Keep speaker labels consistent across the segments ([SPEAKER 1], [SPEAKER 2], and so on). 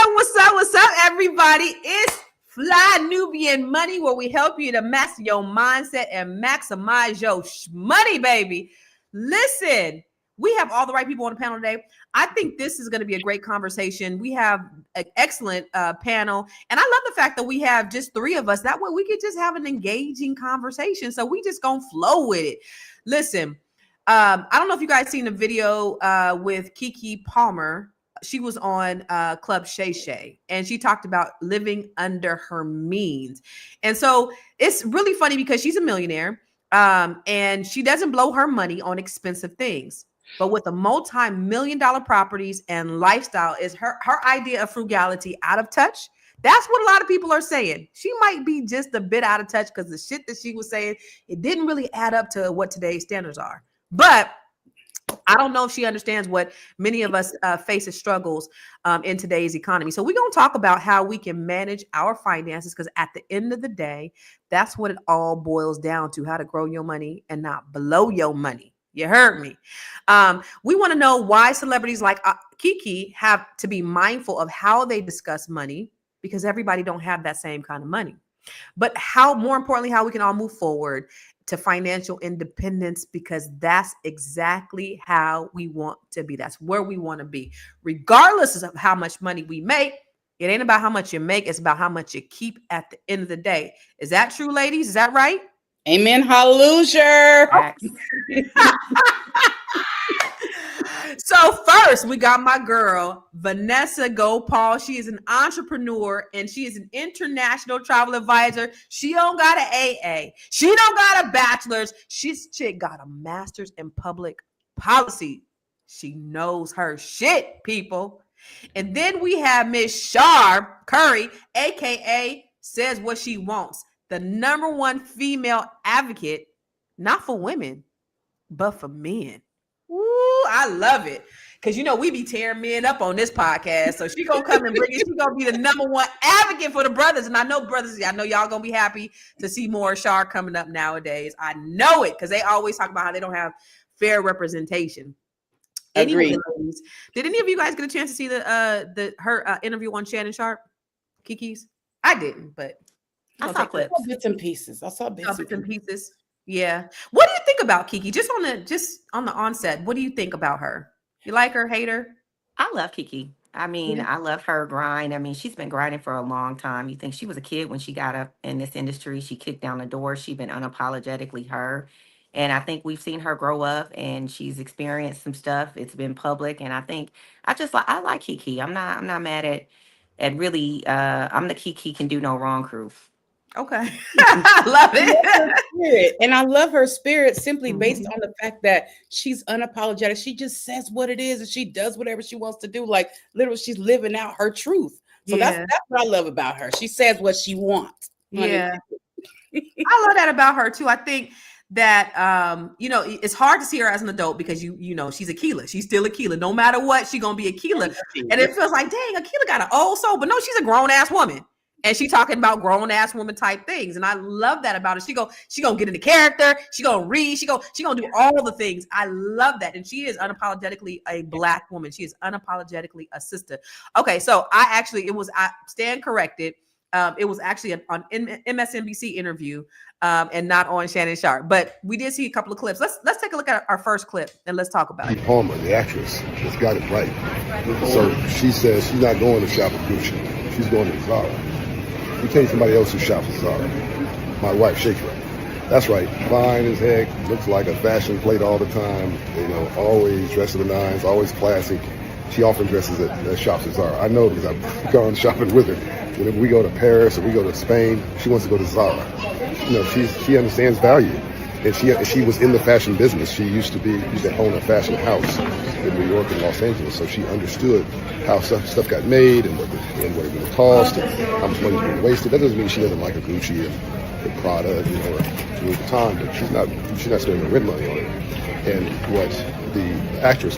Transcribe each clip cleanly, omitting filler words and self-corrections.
[SPEAKER 1] What's up, everybody? It's Fly Nubian Money, where we help you to master your mindset and maximize your money, baby. Listen, we have all the right people on the panel today. I think this is going to be a great conversation. We have an excellent panel, and I love the fact that we have just three of us. That way we could just have an engaging conversation. So we just gonna flow with it. Listen, I don't know if you guys seen the video with Keke Palmer. She was on Club Shay Shay, and she talked about living under her means. And so it's really funny because she's a millionaire, and she doesn't blow her money on expensive things. But with the multi-million-dollar properties and lifestyle, is her idea of frugality out of touch? That's what a lot of people are saying. She might be just a bit out of touch because the shit that she was saying, it didn't really add up to what today's standards are. But I don't know if she understands what many of us face as struggles in today's economy. So we're going to talk about how we can manage our finances, because at the end of the day, that's what it all boils down to: how to grow your money and not blow your money. You heard me. We want to know why celebrities like Keke have to be mindful of how they discuss money, because everybody don't have that same kind of money. But how, more importantly, how we can all move forward to financial independence, because that's exactly how we want to be. That's where we want to be. Regardless of how much money we make, it ain't about how much you make. It's about how much you keep at the end of the day. Is that true, ladies? Is that right?
[SPEAKER 2] Amen. Hallelujah.
[SPEAKER 1] So first, we got my girl, Venessa Paul. She is an entrepreneur, and she is an international travel advisor. She don't got an AA. She don't got a bachelor's. She's chick got a master's in public policy. She knows her shit, people. And then we have Miss Char Curry, aka Says What She Wants, the #1 female advocate, not for women, but for men. Ooh, I love it. Because, you know, we be tearing men up on this podcast. So she going to come and bring it. She going to be the #1 advocate for the brothers. And I know brothers, I know y'all going to be happy to see more Char coming up nowadays. I know it, because they always talk about how they don't have fair representation. Anyway, ladies, did any of you guys get a chance to see her interview on Shannon Sharp? Keke's? I didn't, but
[SPEAKER 2] I saw bits and pieces. I saw bits and pieces.
[SPEAKER 1] Yeah. What do you think about Keke? Just on the onset, what do you think about her? You like her, hate her?
[SPEAKER 3] I love Keke. I mean, I love her grind. I mean, she's been grinding for a long time. You think she was a kid when she got up in this industry. She kicked down the door. She's been unapologetically her. And I think we've seen her grow up, and she's experienced some stuff. It's been public. And I think I like Keke. I'm not mad at really I'm the Keke can do no wrong crew.
[SPEAKER 1] Okay. I love it.
[SPEAKER 2] And I love her spirit simply based on the fact that she's unapologetic. She just says what it is, and she does whatever she wants to do. Like, literally, she's living out her truth. So that's what I love about her. She says what she wants.
[SPEAKER 1] Yeah. I love that about her too. I think that you know, it's hard to see her as an adult, because you know she's a keeler. She's still a keeler. No matter what, she's gonna be a keeler. And it feels like, dang, a keeler got an old soul, but no, she's a grown ass woman. And she talking about grown ass woman type things. And I love that about her. She gonna get into character. She gonna read. She gonna do all the things. I love that. And she is unapologetically a Black woman. She is unapologetically a sister. Okay. So I stand corrected. It was actually on MSNBC interview, and not on Shannon Sharp. But we did see a couple of clips. Let's take a look at our first clip, and let's talk about it.
[SPEAKER 4] Keke Palmer, the actress, has got it right. So she says she's not going to shop at Gucci. She's going to Zara. You tell somebody else who shops at Zara. My wife, Shaker. That's right. Fine as heck. Looks like a fashion plate all the time. You know, always dressed to the nines, always classic. She often dresses at shops at Zara. I know, because I've gone shopping with her. Whenever we go to Paris or we go to Spain, she wants to go to Zara. You know, she understands value. And she was in the fashion business. She used to own a fashion house in New York and Los Angeles. So she understood how stuff got made and what it would cost and how much money was being wasted. That doesn't mean she doesn't like a Gucci and Prada, you know, or Louis Vuitton, but she's not spending rent money on it. And what the actress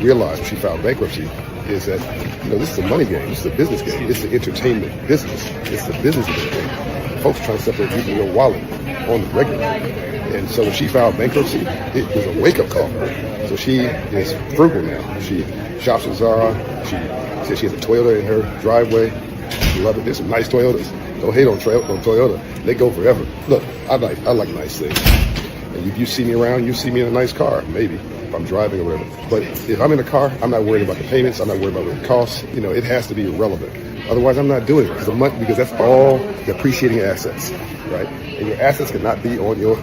[SPEAKER 4] realized when she filed bankruptcy is that, you know, this is a money game. This is a business game. It's the entertainment business. It's the business of entertainment. Folks trying to separate people in your wallet on the regular. And so when she filed bankruptcy, it was a wake-up call for her. So she is frugal now. She shops at Zara. She She said she has a Toyota in her driveway. She love it. There's some nice Toyotas. Don't hate on Toyota. They go forever. Look, I like nice things. And if you see me around, you see me in a nice car, maybe, if I'm driving or whatever. But if I'm in a car, I'm not worried about the payments. I'm not worried about what it costs. It has to be irrelevant. Otherwise, I'm not doing it because that's all depreciating assets, right? And your assets cannot be on your,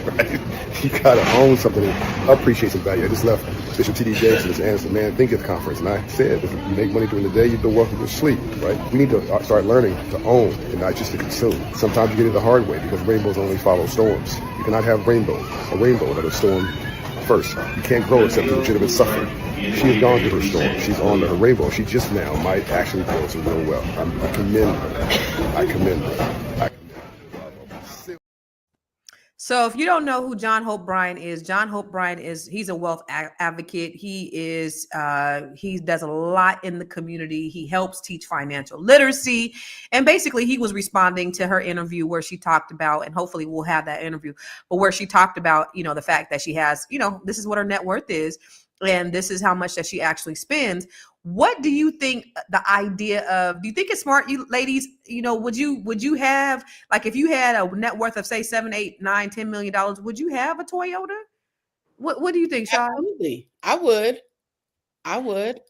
[SPEAKER 4] right? You gotta own something that appreciates in value. I just left Bishop T.D. Jakes and his answer, man, think at conference. And I said, if you make money during the day, you build wealth in your sleep, right? We need to start learning to own and not just to consume. Sometimes you get it the hard way because rainbows only follow storms. You cannot have a rainbow without a storm first. You can't grow except through legitimate suffering. She has gone through her storm. She's on to her rainbow. She just now might actually build some real wealth. I commend her. I commend her.
[SPEAKER 1] So if you don't know who John Hope Bryant is, he's a wealth advocate. He does a lot in the community. He helps teach financial literacy. And basically he was responding to her interview where she talked about, and hopefully we'll have that interview, but where she talked about, the fact that she has, this is what her net worth is. And this is how much that she actually spends. What do you think the idea of, do you think it's smart, you ladies, would you have, like, if you had a net worth of say $7, $8, $9, $10 million, would you have a Toyota? What do you think, Char?
[SPEAKER 2] Absolutely. I would.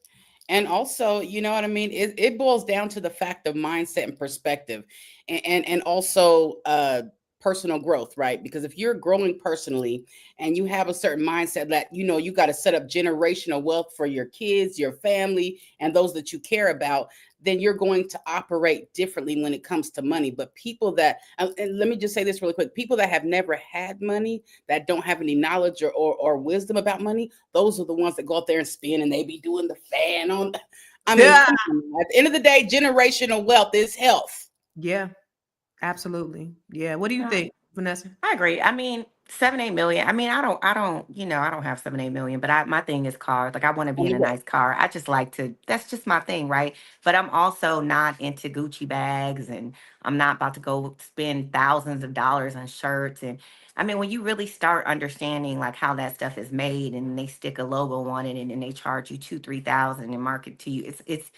[SPEAKER 2] And also, you know what I mean? It boils down to the fact of mindset and perspective and also personal growth, right? Because if you're growing personally and you have a certain mindset that, you got to set up generational wealth for your kids, your family, and those that you care about, then you're going to operate differently when it comes to money. But people that, and let me just say this really quick, people that have never had money, that don't have any knowledge or wisdom about money, those are the ones that go out there and spend and they be doing the fan on. At the end of the day, generational wealth is health.
[SPEAKER 1] Yeah. Absolutely. Yeah. What do you think, Venessa?
[SPEAKER 3] I agree. I mean, 7, 8 million. I mean, I don't have 7, 8 million, but my thing is cars. Like, I want to be in a nice car. I just like to, that's just my thing, right? But I'm also not into Gucci bags, and I'm not about to go spend thousands of dollars on shirts. And I mean, when you really start understanding like how that stuff is made, and they stick a logo on it, and then they charge you 2, 3 thousand and market to you, it's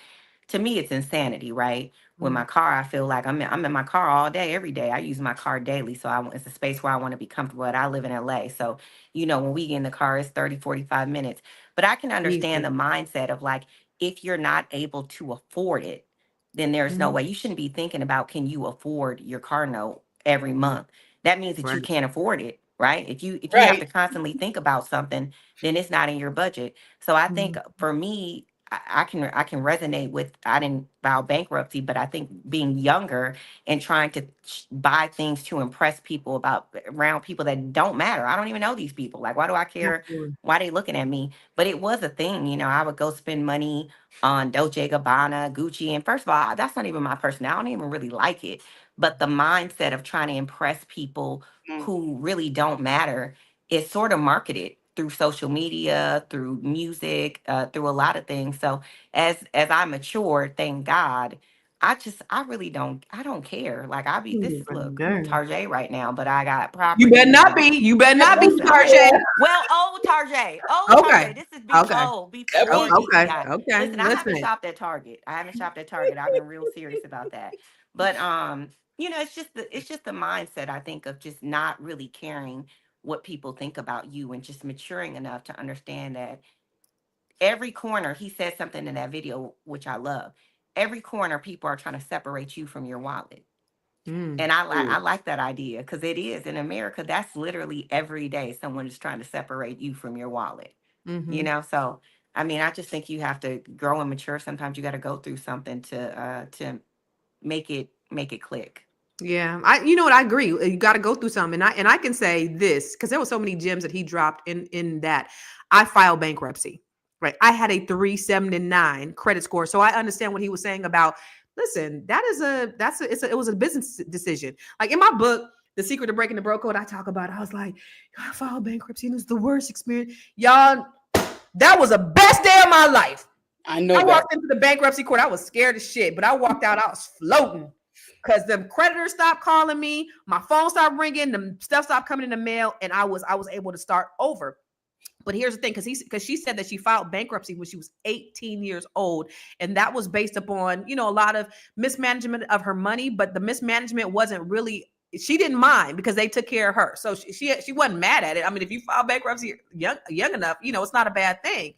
[SPEAKER 3] to me, it's insanity, right? With my car, I feel like I'm in my car all day, every day. I use my car daily. So it's a space where I want to be comfortable at. I live in LA. So, when we get in the car, it's 30, 45 minutes. But I can understand the mindset of like, if you're not able to afford it, then there's no way. You shouldn't be thinking about, can you afford your car note every month? That means that you can't afford it, right? If you have to constantly think about something, then it's not in your budget. So I think for me, I can resonate with, I didn't file bankruptcy, but I think being younger and trying to buy things to impress people around people that don't matter. I don't even know these people. Like, why do I care why they looking at me? But it was a thing, I would go spend money on Dolce & Gabbana, Gucci. And first of all, that's not even my personality. I don't even really like it. But the mindset of trying to impress people who really don't matter is sort of marketed through social media, through music, through a lot of things. So as I mature, thank God, I don't care. Like, look, Tarjay right now, but I got property.
[SPEAKER 1] You better not be Tarjay.
[SPEAKER 3] Well, Tarjay.
[SPEAKER 1] Okay.
[SPEAKER 3] This is before DTI.
[SPEAKER 1] Okay.
[SPEAKER 3] Listen, I haven't shopped at Target. I've been real serious about that. But it's just the mindset, I think, of just not really caring what people think about you, and just maturing enough to understand that every corner, he said something in that video, which I love. Every corner, people are trying to separate you from your wallet. And I like that idea, because it is in America. That's literally every day someone is trying to separate you from your wallet. So I mean, I just think you have to grow and mature. Sometimes you got to go through something to make it click.
[SPEAKER 1] Yeah, I agree. You got to go through something, and I can say this because there were so many gems that he dropped in that. I filed bankruptcy, right? I had a 379 credit score, so I understand what he was saying about. Listen, it was a business decision. Like, in my book, The Secret to Breaking the Bro Code, I talk about it. I was like, I filed bankruptcy, and it was the worst experience, y'all. That was the best day of my life.
[SPEAKER 2] I know.
[SPEAKER 1] I walked into the bankruptcy court. I was scared as shit, but I walked out. I was floating. Because the creditors stopped calling me, my phone stopped ringing, the stuff stopped coming in the mail, and I was able to start over. But here's the thing, because she said that she filed bankruptcy when she was 18 years old, and that was based upon, a lot of mismanagement of her money. But the mismanagement wasn't really, she didn't mind because they took care of her, so she wasn't mad at it. I mean, if you file bankruptcy young enough, it's not a bad thing.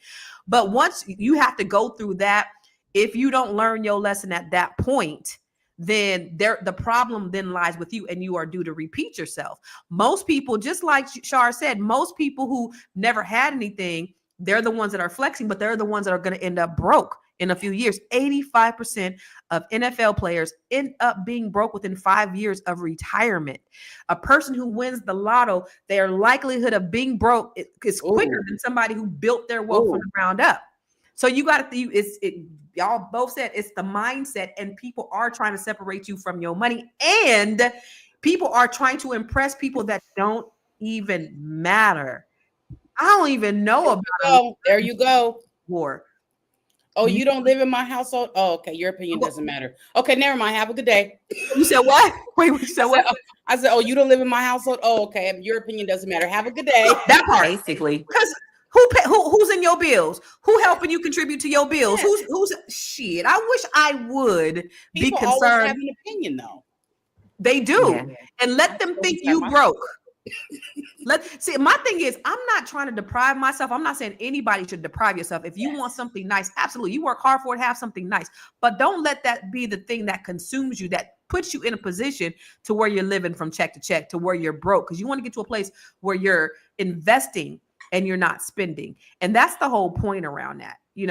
[SPEAKER 1] But once you have to go through that, if you don't learn your lesson at that point, then the problem then lies with you, and you are due to repeat yourself. Most people, just like Char said, most people who never had anything, they're the ones that are flexing, but they're the ones that are going to end up broke in a few years. 85% of NFL players end up being broke within 5 years of retirement. A person who wins the lotto, their likelihood of being broke is quicker than somebody who built their wealth from the ground up. So you got to, y'all both said it's the mindset, and people are trying to separate you from your money, and people are trying to impress people that don't even matter. I don't even know about.
[SPEAKER 2] There you go.
[SPEAKER 1] War.
[SPEAKER 2] Oh, you don't live in my household? Oh, okay. Your opinion doesn't matter. Okay, never mind. Have a good day.
[SPEAKER 1] You said what? Wait, you said what?
[SPEAKER 2] I said, oh, you don't live in my household? Oh, okay. Your opinion doesn't matter. Have a good day.
[SPEAKER 1] That part.
[SPEAKER 3] Basically.
[SPEAKER 1] Because who's in your bills? Who helping you contribute to your bills? Yeah. Who's shit? I wish I would be concerned. People always
[SPEAKER 2] have an opinion, though.
[SPEAKER 1] They do, and let them think you broke. See, my thing is, I'm not trying to deprive myself. I'm not saying anybody should deprive yourself. If you want something nice, absolutely, you work hard for it, have something nice. But don't let that be the thing that consumes you, that puts you in a position to where you're living from check to check, to where you're broke. Because you want to get to a place where you're investing and you're not spending. And that's the whole point around that, And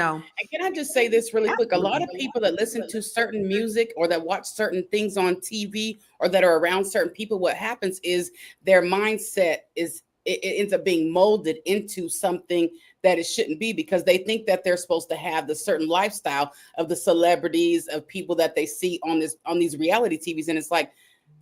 [SPEAKER 2] can I just say this really quick? A lot of people that listen to certain music or that watch certain things on TV or that are around certain people, what happens is their mindset it ends up being molded into something that it shouldn't be, because they think that they're supposed to have the certain lifestyle of the celebrities, of people that they see on these reality TVs. And it's like,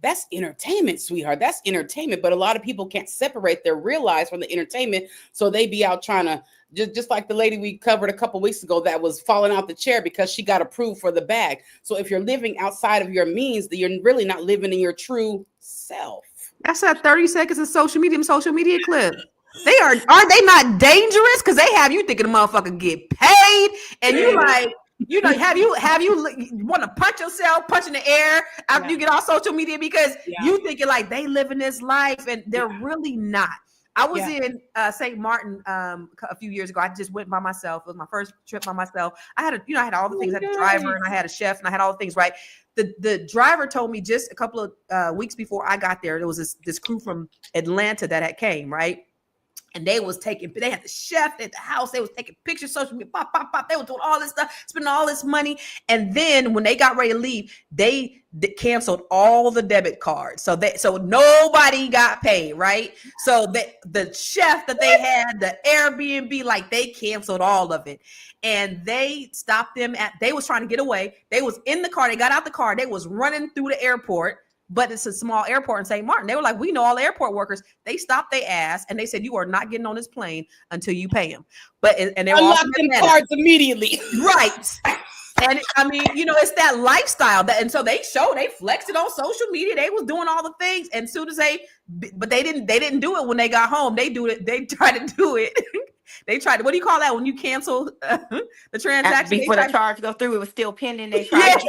[SPEAKER 2] that's entertainment, sweetheart. That's entertainment. But a lot of people can't separate their real lives from the entertainment. So they be out trying to, just like the lady we covered a couple weeks ago that was falling out the chair because she got approved for the bag. So if you're living outside of your means, then you're really not living in your true self.
[SPEAKER 1] That's that 30 seconds of social media clip. Are they not dangerous? Because they have you thinking the motherfucker get paid, and you like, have you want to punch in the air after you get off social media because you thinking like they living this life, and they're really not. I was in St. Martin a few years ago. I just went by myself. It was my first trip by myself. I had I had all the things. I had a driver, and I had a chef, and I had all the things, right? The driver told me just a couple of weeks before I got there, there was this crew from Atlanta that came, right? And they had the chef at the house. They was taking pictures, social media, pop. They were doing all this stuff, spending all this money. And then when they got ready to leave, they canceled all the debit cards. So nobody got paid, right? So the chef that they had, the Airbnb, like they canceled all of it. And they stopped them they was trying to get away. They was in the car. They got out the car. They was running through the airport. But it's a small airport in St. Martin. They were like, we know all the airport workers. They stopped their ass and they said, you are not getting on this plane until you pay them. And they were
[SPEAKER 2] unlock them cards immediately.
[SPEAKER 1] Right. And I mean, it's that lifestyle and so they flexed it on social media. They was doing all the things. And soon as they didn't do it when they got home. They tried to do it. They tried to, what do you call that when you cancel the transaction?
[SPEAKER 3] Before the charge go through, it was still pending. They tried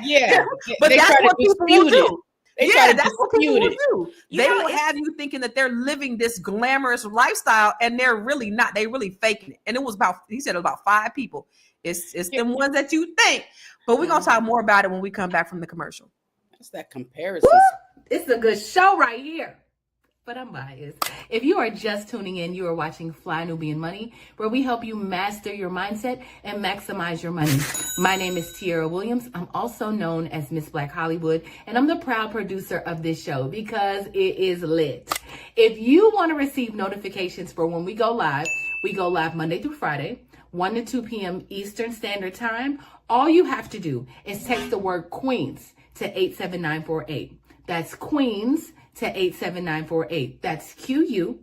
[SPEAKER 2] yeah.
[SPEAKER 1] But that's what people will do. That's what people will do. They will have you thinking that they're living this glamorous lifestyle, and they're really not. They really faking it. And it was he said it was about 5 people. It's them ones that you think. But we're gonna talk more about it when we come back from the commercial.
[SPEAKER 2] That's that comparison.
[SPEAKER 5] Woo! It's a good show right here. But I'm biased. If you are just tuning in, you are watching Fly Nubian Money, where we help you master your mindset and maximize your money. My name is Tiara Williams. I'm also known as Miss Black Hollywood, and I'm the proud producer of this show because it is lit. If you want to receive notifications for when we go live Monday through Friday, 1 to 2 p.m. Eastern Standard Time. All you have to do is text the word Queens to 87948. That's Queens to 87948. That's QUEENS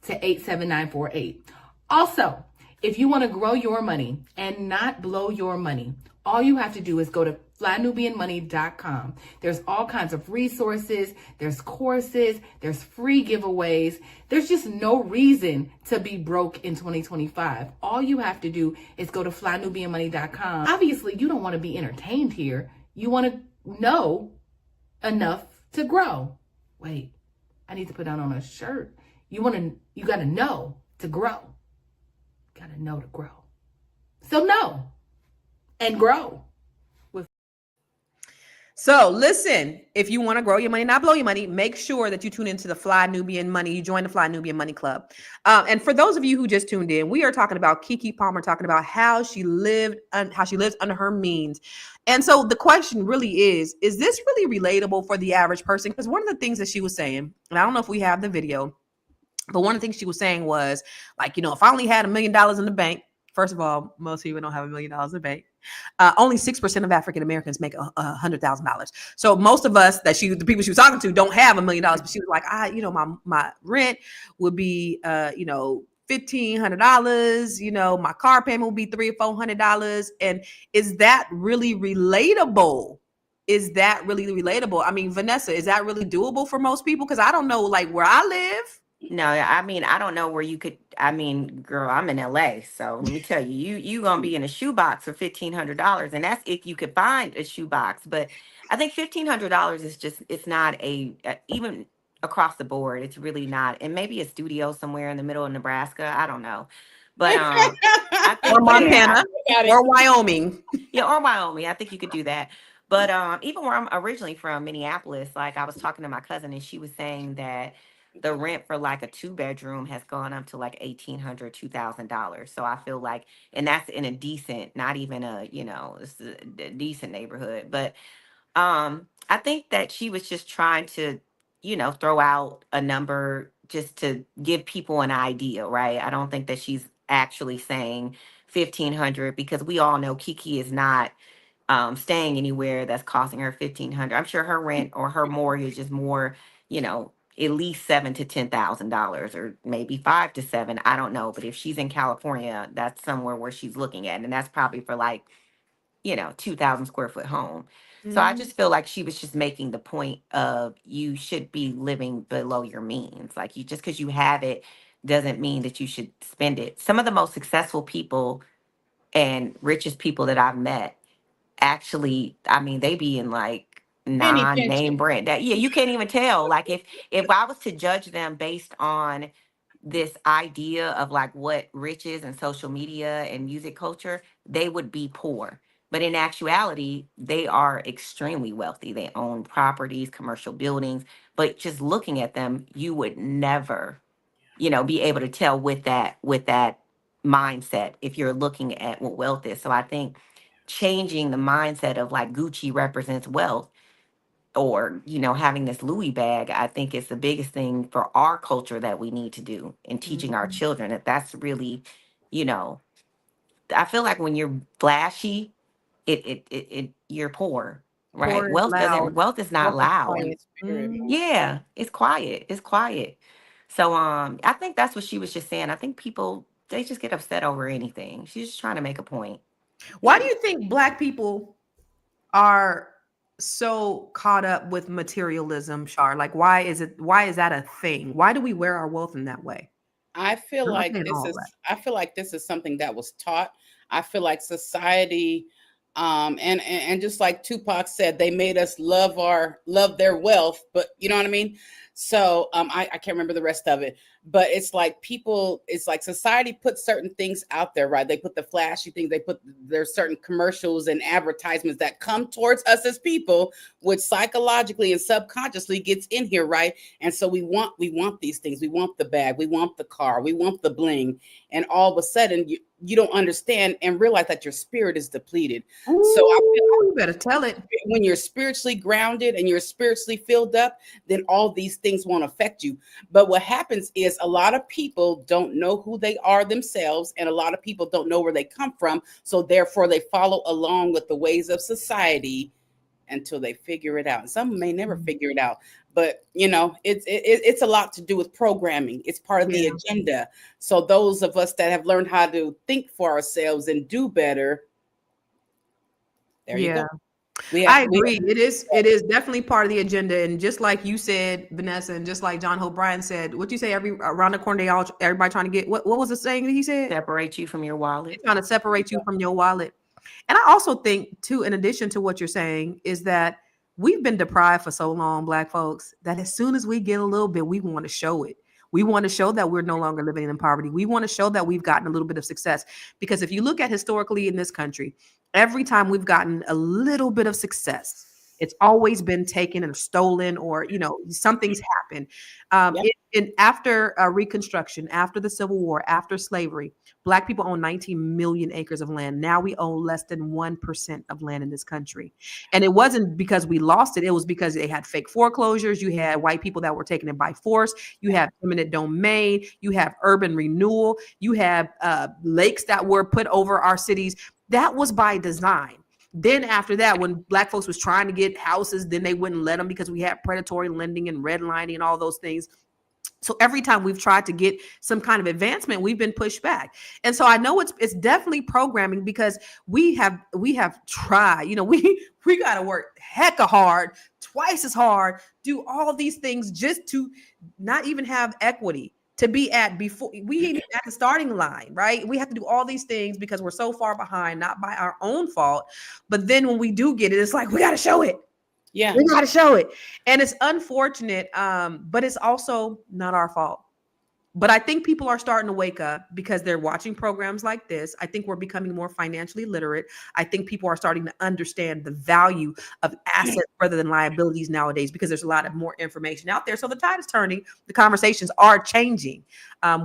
[SPEAKER 5] to 87948. Also, if you want to grow your money and not blow your money, all you have to do is go to flynubianmoney.com. There's all kinds of resources, there's courses, there's free giveaways. There's just no reason to be broke in 2025. All you have to do is go to flynubianmoney.com. Obviously, you don't want to be entertained here. You want to know enough to grow. Wait, I need to put that on a shirt. You got to know to grow. Got to know to grow. So know and grow.
[SPEAKER 1] So listen, if you want to grow your money, not blow your money, make sure that you tune into the Fly Nubian Money. You join the Fly Nubian Money Club. And for those of you who just tuned in, we are talking about Keke Palmer, talking about how she lives under her means. And so the question really is this really relatable for the average person? Because one of the things that she was saying, and I don't know if we have the video, but one of the things she was saying was like, if I only had $1 million in the bank, first of all, most people don't have $1 million in the bank. Only 6% of African Americans make $100,000. So most of us the people she was talking to don't have $1 million. But she was like, my rent would be, $1,500. My car payment will be $300 or $400. And is that really relatable? I mean, Venessa, is that really doable for most people? Because I don't know, like where I live.
[SPEAKER 3] No, I mean, I don't know where you could. I mean, girl, I'm in LA, so let me tell you, you gonna be in a shoebox for $1,500, and that's if you could find a shoebox. But I think $1,500 is it's not even across the board. It's really not. And maybe a studio somewhere in the middle of Nebraska. I don't know, but I think
[SPEAKER 1] Or Montana or Wyoming.
[SPEAKER 3] Yeah, or Wyoming. I think you could do that. But even where I'm originally from, Minneapolis, like I was talking to my cousin, and she was saying that the rent for like a 2-bedroom has gone up to like $1,800, $2,000. So I feel like, and that's in a decent, not even it's a decent neighborhood. But I think that she was just trying to, throw out a number just to give people an idea, right? I don't think that she's actually saying 1,500, because we all know Keke is not staying anywhere that's costing her 1,500. I'm sure her rent or her mortgage is more, at least $7,000 to $10,000, or maybe 5 to 7. I don't know. But if she's in California, that's somewhere where she's looking at, and that's probably for like, 2,000 square foot home. So I just feel like she was just making the point of you should be living below your means. Like just because you have it doesn't mean that you should spend it. Some of the most successful people and richest people that I've met, actually, I mean, they be in like non-name brand. You can't even tell. Like if I was to judge them based on this idea of like what rich is in social media and music culture, they would be poor. But in actuality, they are extremely wealthy. They own properties, commercial buildings. But just looking at them, you would never, be able to tell with that mindset if you're looking at what wealth is. So I think changing the mindset of like Gucci represents wealth, or having this Louis bag, I think is the biggest thing for our culture that we need to do in teaching our children. That's really, I feel like when you're flashy, it you're poor, right?
[SPEAKER 1] Poor is loud.
[SPEAKER 3] Wealth is not loud. Yeah, it's quiet. So I think that's what she was just saying. I think people, they just get upset over anything. She's just trying to make a point.
[SPEAKER 1] Why do you think Black people are so caught up with materialism, Char? Like, why is that a thing? Why do we wear our wealth in that way?
[SPEAKER 2] I feel like this is something that was taught. I feel like society, and just like Tupac said, they made us love their wealth, but you know what I mean? So I can't remember the rest of it, but it's like society puts certain things out there, right? They put the flashy things, there's certain commercials and advertisements that come towards us as people, which psychologically and subconsciously gets in here, right? And so we want these things. We want the bag, we want the car, we want the bling, and all of a sudden you don't understand and realize that your spirit is depleted.
[SPEAKER 1] Ooh,
[SPEAKER 2] so
[SPEAKER 1] you better tell it.
[SPEAKER 2] When you're spiritually grounded and you're spiritually filled up, then all these things won't affect you. But what happens is a lot of people don't know who they are themselves, and a lot of people don't know where they come from. So therefore they follow along with the ways of society until they figure it out. And some may never figure it out, but it's a lot to do with programming. It's part of the agenda. So those of us that have learned how to think for ourselves and do better, there you go.
[SPEAKER 1] I agree. It is definitely part of the agenda. And just like you said, Venessa, and just like John Hope Bryan said, what you say, around the corner, everybody trying to get, what was the saying that he said?
[SPEAKER 3] Separate you from your wallet.
[SPEAKER 1] They're trying to separate you from your wallet. And I also think too, in addition to what you're saying, is that we've been deprived for so long, Black folks, that as soon as we get a little bit, we want to show it. We want to show that we're no longer living in poverty. We want to show that we've gotten a little bit of success. Because if you look at historically in this country, every time we've gotten a little bit of success, it's always been taken or stolen, or something's happened. After Reconstruction, after the Civil War, after slavery, Black people own 19 million acres of land. Now we own less than 1% of land in this country. And it wasn't because we lost it. It was because they had fake foreclosures. You had white people that were taking it by force. You have eminent domain. You have urban renewal. You have lakes that were put over our cities. That was by design. Then after that, when Black folks was trying to get houses, then they wouldn't let them because we had predatory lending and redlining and all those things. So every time we've tried to get some kind of advancement, we've been pushed back. And so I know it's definitely programming, because we have tried, we got to work hecka hard, twice as hard, do all these things just to not even have equity, to be at before we ain't at the starting line, right? We have to do all these things because we're so far behind, not by our own fault. But then when we do get it, it's like, we got to show it.
[SPEAKER 2] Yeah.
[SPEAKER 1] We got to show it. And it's unfortunate, but it's also not our fault. But I think people are starting to wake up because they're watching programs like this. I think we're becoming more financially literate. I think people are starting to understand the value of assets rather than liabilities nowadays, because there's a lot of more information out there. So the tide is turning. The conversations are changing.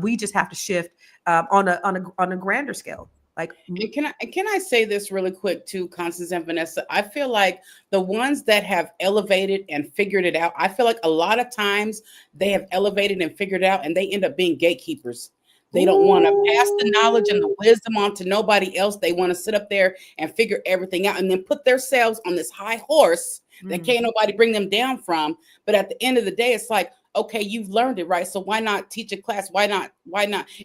[SPEAKER 1] We just have to shift on a grander scale. Like,
[SPEAKER 2] can I say this really quick too, Constance and Venessa? I feel like the ones that have elevated and figured it out, I feel like a lot of times they have elevated and figured it out, and they end up being gatekeepers. They don't want to pass the knowledge and the wisdom on to nobody else. They want to sit up there and figure everything out, and then put themselves on this high horse that can't nobody bring them down from. But at the end of the day, it's like, okay, you've learned it, right? So why not teach a class? Why not?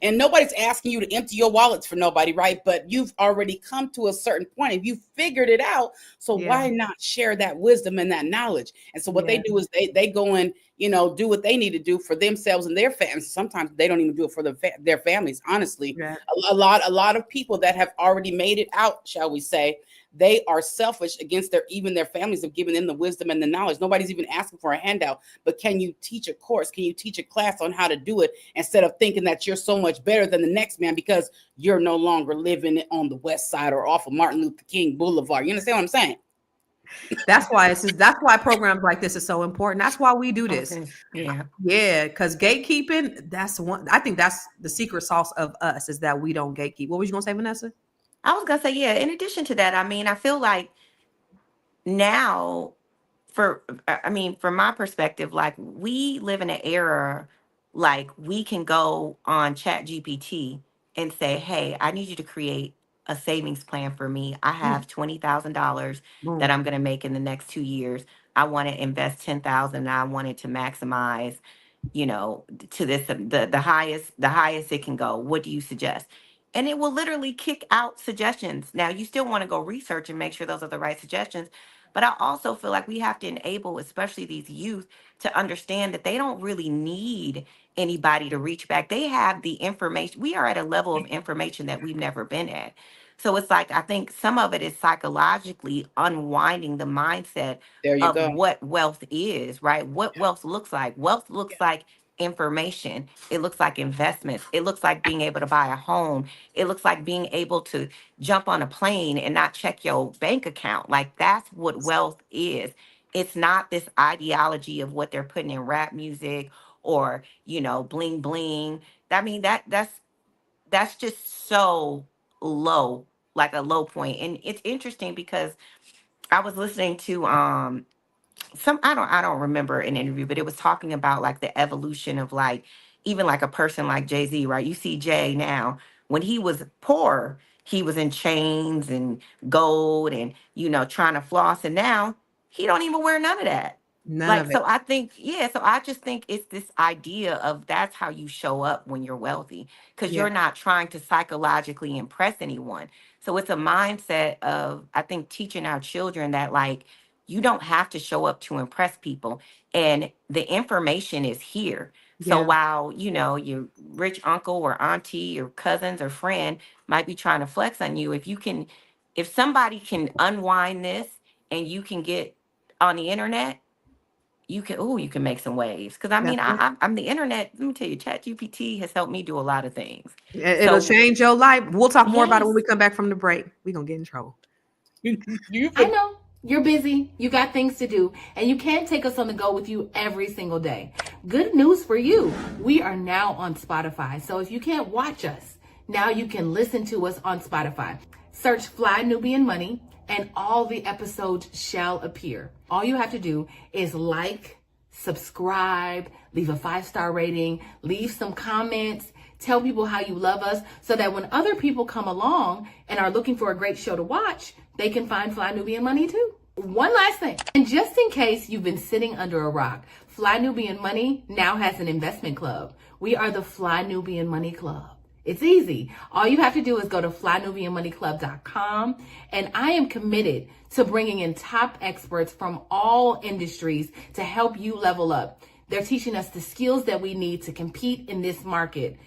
[SPEAKER 2] And nobody's asking you to empty your wallets for nobody, right? But you've already come to a certain point and you figured it out. So why not share that wisdom and that knowledge? And so what they do is they go and, do what they need to do for themselves and their families. Sometimes they don't even do it for their families, honestly. Yeah. A lot of people that have already made it out, shall we say, they are selfish against their families have given them the wisdom and the knowledge. Nobody's even asking for a handout, but can you teach a course? Can you teach a class on how to do it, instead of thinking that you're so much better than the next man because you're no longer living on the West Side or off of Martin Luther King Boulevard? You understand what I'm saying?
[SPEAKER 1] That's why programs like this is so important. That's why we do this.
[SPEAKER 3] Okay.
[SPEAKER 1] Yeah. Because gatekeeping, I think that's the secret sauce of us, is that we don't gatekeep. What was you gonna say, Venessa?
[SPEAKER 3] I was going to say, yeah, in addition to that, I feel like now, from my perspective, like, we live in an era, like, we can go on Chat GPT and say, hey, I need you to create a savings plan for me. I have $20,000 that I'm going to make in the next 2 years. I want to invest 10,000 and I want it to maximize, to this, the highest it can go. What do you suggest? And it will literally kick out suggestions. Now, you still want to go research and make sure those are the right suggestions. But I also feel like we have to enable, especially these youth, to understand that they don't really need anybody to reach back. They have the information. We are at a level of information that we've never been at. So it's like, I think some of it is psychologically unwinding the mindset of what wealth is, right? What wealth looks like. Wealth looks like information. It looks like investments. It looks like being able to buy a home. It looks like being able to jump on a plane and not check your bank account. Like, that's what wealth is. It's not this ideology of what they're putting in rap music or, bling bling. I mean, that's just so low, like a low point. And it's interesting because I was listening to I don't remember an interview, but it was talking about like the evolution of like even like a person like Jay-Z, right? You see Jay now, when he was poor, he was in chains and gold and trying to floss, and now he don't even wear none of that.
[SPEAKER 1] None of it.
[SPEAKER 3] So I think, so I just think it's this idea of that's how you show up when you're wealthy, because
[SPEAKER 1] Yeah.
[SPEAKER 3] you're not trying to psychologically impress anyone. So it's a mindset of, I think, teaching our children that, like, you don't have to show up to impress people. And the information is here. So
[SPEAKER 1] Yeah.
[SPEAKER 3] while, your rich uncle or auntie or cousins or friend might be trying to flex on you, if somebody can unwind this and you can get on the internet, you can make some waves. Because I mean,
[SPEAKER 1] That's it.
[SPEAKER 3] I'm the internet. Let me tell you, ChatGPT has helped me do a lot of things.
[SPEAKER 1] It'll
[SPEAKER 3] So
[SPEAKER 1] change your life. We'll talk more about it when we
[SPEAKER 3] yes,
[SPEAKER 1] come back from the break. We're gonna get in trouble.
[SPEAKER 5] I know you're busy, you got things to do, and you can't take us on the go with you every single day. Good news for you. We are now on Spotify. So if you can't watch us, now you can listen to us on Spotify. Search Fly Nubian Money and all the episodes shall appear. All you have to do is like, subscribe, leave a 5-star rating, leave some comments, tell people how you love us so that when other people come along and are looking for a great show to watch, they can find Fly Nubian Money too. One last thing, and just in case you've been sitting under a rock, Fly Nubian Money now has an investment club. We are the Fly Nubian Money Club. It's easy. All you have to do is go to flynubianmoneyclub.com, and I am committed to bringing in top experts from all industries to help you level up. They're teaching us the skills that we need to compete in this market.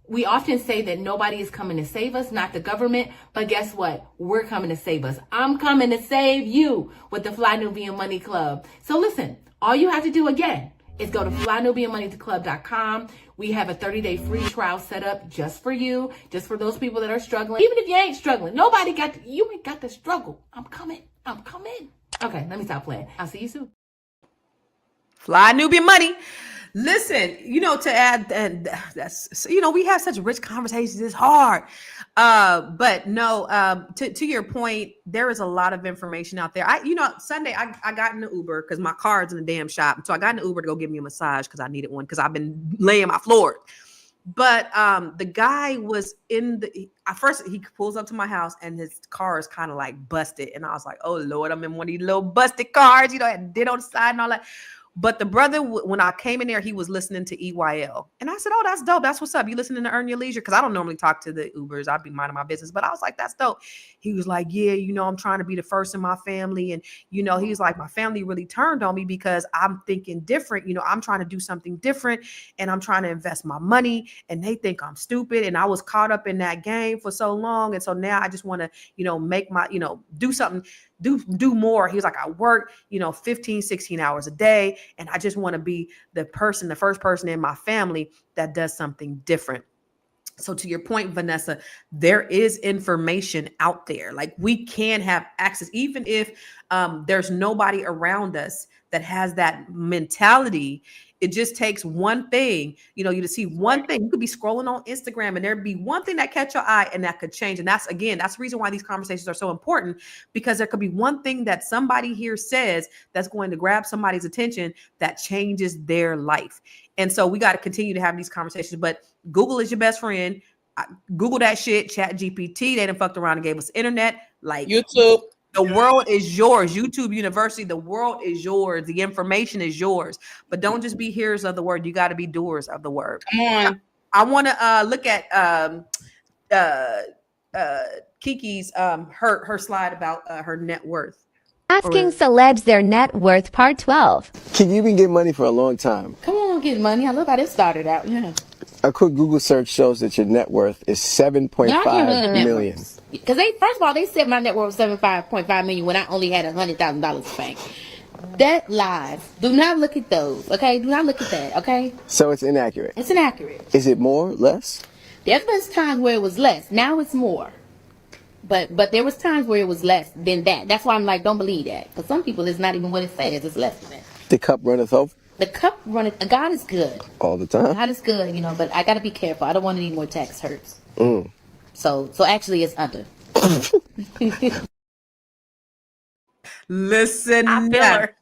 [SPEAKER 5] We often say that nobody is coming to save us, not the government, but guess what? We're coming to save us. I'm coming to save you with the Fly Nubian Money Club. So listen, all you have to do again is go to flynubianmoneyclub.com. We have a 30-day free trial set up just for you, just for those people that are struggling. Even if you ain't struggling, you ain't got to struggle. I'm coming. Okay, let me stop playing. I'll see you soon.
[SPEAKER 1] Fly Nubian Money. Listen, to add, and that's, we have such rich conversations. It's hard. But no, to your point, there is a lot of information out there. Sunday I got in the Uber because my car's in the damn shop. So I got in the Uber to go give me a massage because I needed one because I've been laying my floor. But the guy was at first he pulls up to my house and his car is kind of like busted. And I was like, oh Lord, I'm in one of these little busted cars, had did on the side and all that. But the brother, when I came in there, he was listening to EYL. And I said, oh, that's dope. That's what's up. You listening to Earn Your Leisure? Because I don't normally talk to the Ubers. I'd be minding my business. But I was like, that's dope. He was like, yeah, I'm trying to be the first in my family. And, he's like, my family really turned on me because I'm thinking different. I'm trying to do something different. And I'm trying to invest my money. And they think I'm stupid. And I was caught up in that game for so long. And so now I just want to, make my, do something. Do more. He was like, I work, 15, 16 hours a day. And I just want to be the first person in my family that does something different. So to your point, Venessa, there is information out there. Like we can have access, even if there's nobody around us that has that mentality. It just takes one thing, you to see one thing. You could be scrolling on Instagram and there'd be one thing that catch your eye and that could change. And that's the reason why these conversations are so important, because there could be one thing that somebody here says that's going to grab somebody's attention that changes their life. And so we got to continue to have these conversations, but Google is your best friend. Google that shit, ChatGPT. They done fucked around and gave us internet, like
[SPEAKER 2] YouTube.
[SPEAKER 1] The world is yours. YouTube University, the world is yours. The information is yours. But don't just be hearers of the word. You got to be doers of the word.
[SPEAKER 2] Come on.
[SPEAKER 1] I want to look at Keke's her slide about her net worth.
[SPEAKER 6] Asking celebs their net worth, part 12.
[SPEAKER 7] Keke, you've been getting money for a long time.
[SPEAKER 5] Come on, get money. I love how this started out. Yeah.
[SPEAKER 7] A quick Google search shows that your net worth is $7.5 million.
[SPEAKER 5] Because first of all, they said my net worth was $75.5 million when I only had $100,000 to bank. That lies. Do not look at those, okay? Do not look at that, okay?
[SPEAKER 7] So it's inaccurate.
[SPEAKER 5] It's inaccurate.
[SPEAKER 7] Is it more, less?
[SPEAKER 5] There's been times where it was less. Now it's more. But there was times where it was less than that. That's why I'm like, don't believe that. Because some people, it's not even what it says. It's less than that.
[SPEAKER 7] The cup runneth over?
[SPEAKER 5] The cup runneth. God is good.
[SPEAKER 7] All the time?
[SPEAKER 5] God is good, but I got to be careful. I don't want any more tax hurts.
[SPEAKER 7] Mm.
[SPEAKER 5] So actually it's under.
[SPEAKER 1] Listen,
[SPEAKER 3] I feel her.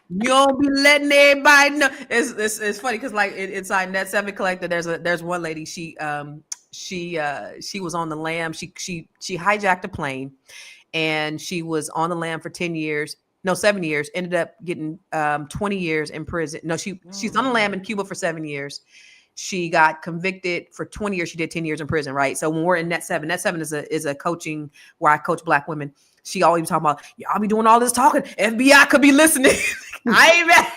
[SPEAKER 1] You don't be letting everybody know. It's funny because like inside Net 7 Collector, there's one lady. She was on the lam. She hijacked a plane, and she was on the lam for 10 years. No, 7 years. Ended up getting 20 years in prison. No, she's on the lam in Cuba for 7 years. She got convicted for 20 years. She did 10 years in prison, right? So when we're in Net 7 is a coaching where I coach Black women. She always talking about, y'all be doing all this talking. FBI could be listening. I ain't mad.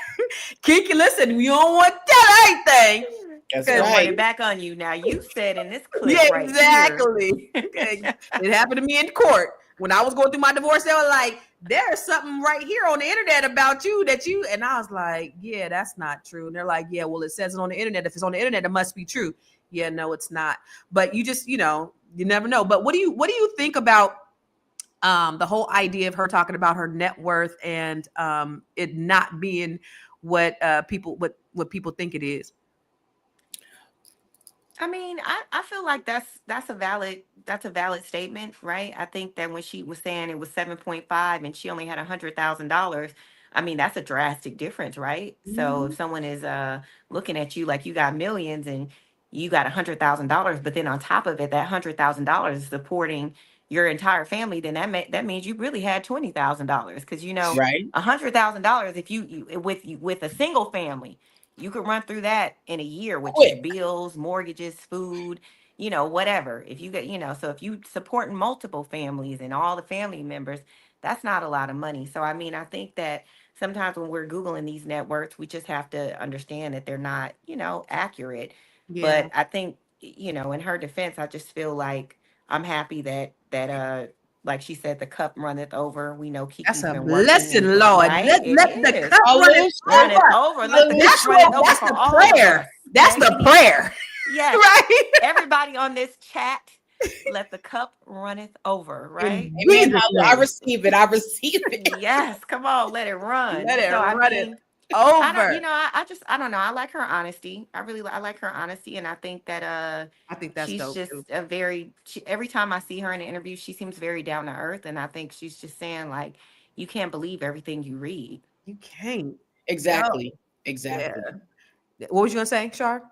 [SPEAKER 1] Keke, listen, you don't want that anything.
[SPEAKER 2] That's
[SPEAKER 3] Right.
[SPEAKER 2] right.
[SPEAKER 3] It back on you now. You said in this clip,
[SPEAKER 1] Yeah,
[SPEAKER 3] right
[SPEAKER 1] exactly.
[SPEAKER 3] here.
[SPEAKER 1] It happened to me in court. When I was going through my divorce, they were like, there's something right here on the internet about you and I was like, yeah, that's not true. And they're like, yeah, well, it says it on the internet. If it's on the internet, it must be true. Yeah, no, it's not. But you just, you never know. But what do you think about the whole idea of her talking about her net worth and it not being what people think it is?
[SPEAKER 3] I mean, I feel like that's a valid statement, right? I think that when she was saying it was 7.5 and she only had $100,000, I mean, that's a drastic difference, right? So if someone is looking at you like you got millions and you got $100,000, but then on top of it, that $100,000 is supporting your entire family, then that means you really had $20,000 because
[SPEAKER 2] Right.
[SPEAKER 3] $100,000 if you with a single family. You could run through that in a year with
[SPEAKER 2] Quick.
[SPEAKER 3] just bills, mortgages, food, whatever. If you get, so if you supporting multiple families and all the family members, that's not a lot of money. So, I mean, I think that sometimes when we're Googling these net worths, we just have to understand that they're not, accurate.
[SPEAKER 1] Yeah.
[SPEAKER 3] But I think, in her defense, I just feel like I'm happy that like she said, the cup runneth over. We know Kiki's
[SPEAKER 1] That's a
[SPEAKER 3] been working.
[SPEAKER 1] blessing, Lord.
[SPEAKER 3] Right?
[SPEAKER 1] Let the
[SPEAKER 3] is.
[SPEAKER 1] cup
[SPEAKER 3] Runneth over. Let the cup runneth over
[SPEAKER 1] That's
[SPEAKER 3] for
[SPEAKER 1] the
[SPEAKER 3] all of
[SPEAKER 1] prayer.
[SPEAKER 3] us.
[SPEAKER 1] That's
[SPEAKER 3] Okay?
[SPEAKER 1] the prayer.
[SPEAKER 3] Yes.
[SPEAKER 1] Right?
[SPEAKER 3] Everybody on this chat, let the cup runneth over, right?
[SPEAKER 2] Amen. I receive it. I receive it.
[SPEAKER 3] Yes. Come on, let it run.
[SPEAKER 1] Let it
[SPEAKER 3] So I
[SPEAKER 1] run
[SPEAKER 3] mean,
[SPEAKER 1] it
[SPEAKER 3] I don't,
[SPEAKER 1] over.
[SPEAKER 3] I don't know. I like her honesty. I like her honesty, and I think that
[SPEAKER 1] I think that's
[SPEAKER 3] she's
[SPEAKER 1] dope
[SPEAKER 3] just
[SPEAKER 1] too.
[SPEAKER 3] every time I see her in an interview, she seems very down to earth, and I think she's just saying like, you can't believe everything you read.
[SPEAKER 1] You can't.
[SPEAKER 2] Exactly.
[SPEAKER 1] No.
[SPEAKER 2] Exactly.
[SPEAKER 1] Yeah. What was you gonna say, Char?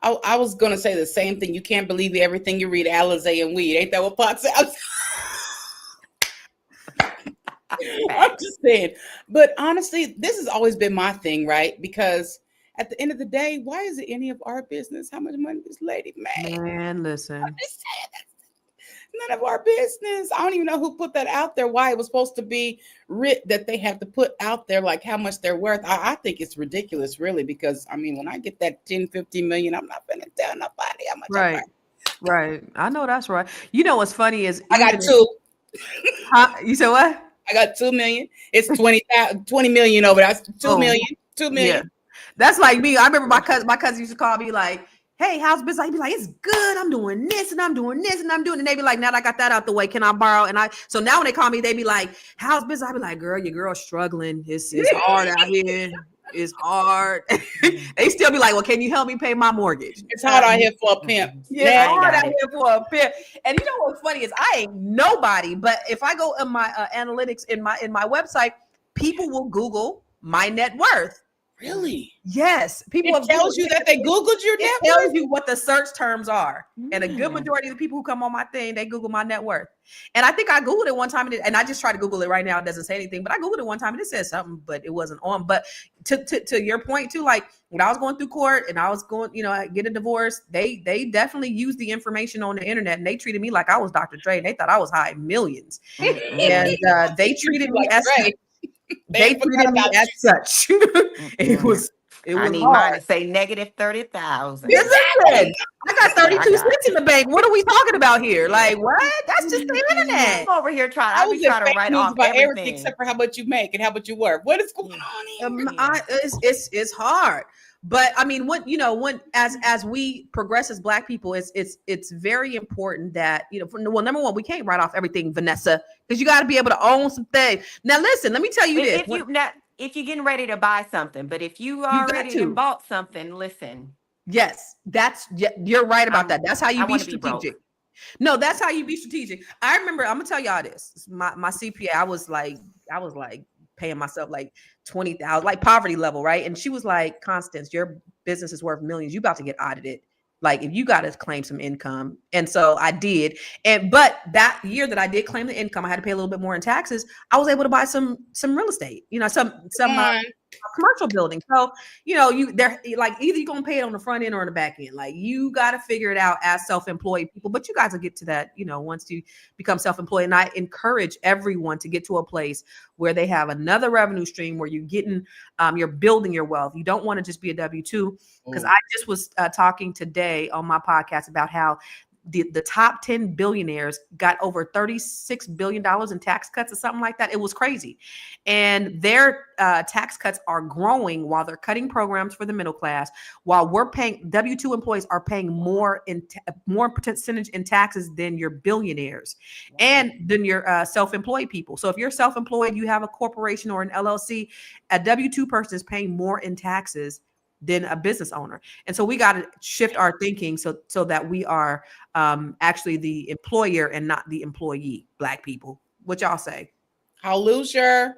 [SPEAKER 2] I was gonna say the same thing. You can't believe everything you read. Alizé and weed. Ain't that what Pot sounds? I'm just saying. But honestly, this has always been my thing, right? Because at the end of the day, why is it any of our business how much money this lady made?
[SPEAKER 1] Man, listen.
[SPEAKER 2] I'm just saying that's none of our business. I don't even know who put that out there, why it was supposed to be that they have to put out there like how much they're worth. I think it's ridiculous, really, because I mean, when I get that 10, 15 million, I'm not gonna tell nobody how much I'm worth.
[SPEAKER 1] Right. I know that's right. You know what's funny is
[SPEAKER 2] I got two.
[SPEAKER 1] You said what?
[SPEAKER 2] I got 2 million. It's 20 million over. That's 2 million. 2 million.
[SPEAKER 1] Yeah. That's like me. I remember my cousin used to call me like, hey, how's business? I'd be like, it's good. I'm doing this and I'm doing this and I'm doing, and they'd be like, now that I got that out the way, can I borrow? So now when they call me, they be like, how's business? I'd be like, girl, your girl's struggling. It's hard out here. It's hard. They still be like, well, can you help me pay my mortgage?
[SPEAKER 2] It's hard out here for a pimp.
[SPEAKER 1] Yeah, it's hard out here for a pimp. And you know what's funny is I ain't nobody, but if I go in my analytics in my website, people will Google my net worth.
[SPEAKER 2] Really?
[SPEAKER 1] Yes. People
[SPEAKER 2] it tells you that they Googled your net worth?
[SPEAKER 1] It tells you what the search terms are. And a good majority of the people who come on my thing, they Google my net worth. And I think I Googled it one time, and I just tried to Google it right now. It doesn't say anything, but I Googled it one time and it says something, but it wasn't on. But to your point too, like when I was going through court and I was going, get a divorce, they definitely used the information on the internet, and they treated me like I was Dr. Dre. They thought I was high millions. And they treated me as They treated me as such. It was
[SPEAKER 3] I need
[SPEAKER 1] hard.
[SPEAKER 3] mine to say negative 30,000.
[SPEAKER 1] Listen, I got 32 cents in the bank. What are we talking about here? Like what? That's just the internet.
[SPEAKER 3] I'm over here trying to write off everything
[SPEAKER 2] except for how much you make and how much you work. What is going on here?
[SPEAKER 1] It's hard. But I mean, when as we progress as Black people, it's very important that number one, we can't write off everything, Venessa, because you got to be able to own some things. Now, listen, let me tell you this:
[SPEAKER 3] if you're getting ready to buy something, but if you already bought something, listen.
[SPEAKER 1] Yes, you're right about that. That's how you be strategic. No, that's how you be strategic. I remember, I'm gonna tell y'all this. My CPA, I was like paying myself like 20,000, like poverty level, right? And she was like, Constance, your business is worth millions. You about to get audited. Like if you got to claim some income. And so I did. But that year that I did claim the income, I had to pay a little bit more in taxes. I was able to buy some real estate, some commercial building. So, they're like, either you're going to pay it on the front end or on the back end. Like you got to figure it out as self-employed people, but you guys will get to that, once you become self-employed. And I encourage everyone to get to a place where they have another revenue stream where you're getting, you're building your wealth. You don't want to just be a W-2, because I just was talking today on my podcast about how the top 10 billionaires got over $36 billion in tax cuts or something like that. It was crazy. And their tax cuts are growing while they're cutting programs for the middle class, while we're paying, W-2 employees are paying more percentage in taxes than your billionaires and than your self-employed people. So if you're self-employed, you have a corporation or an LLC, a W-2 person is paying more in taxes than a business owner. And so we got to shift our thinking so that we are actually the employer and not the employee. Black people, what y'all say?
[SPEAKER 2] Hallelujah.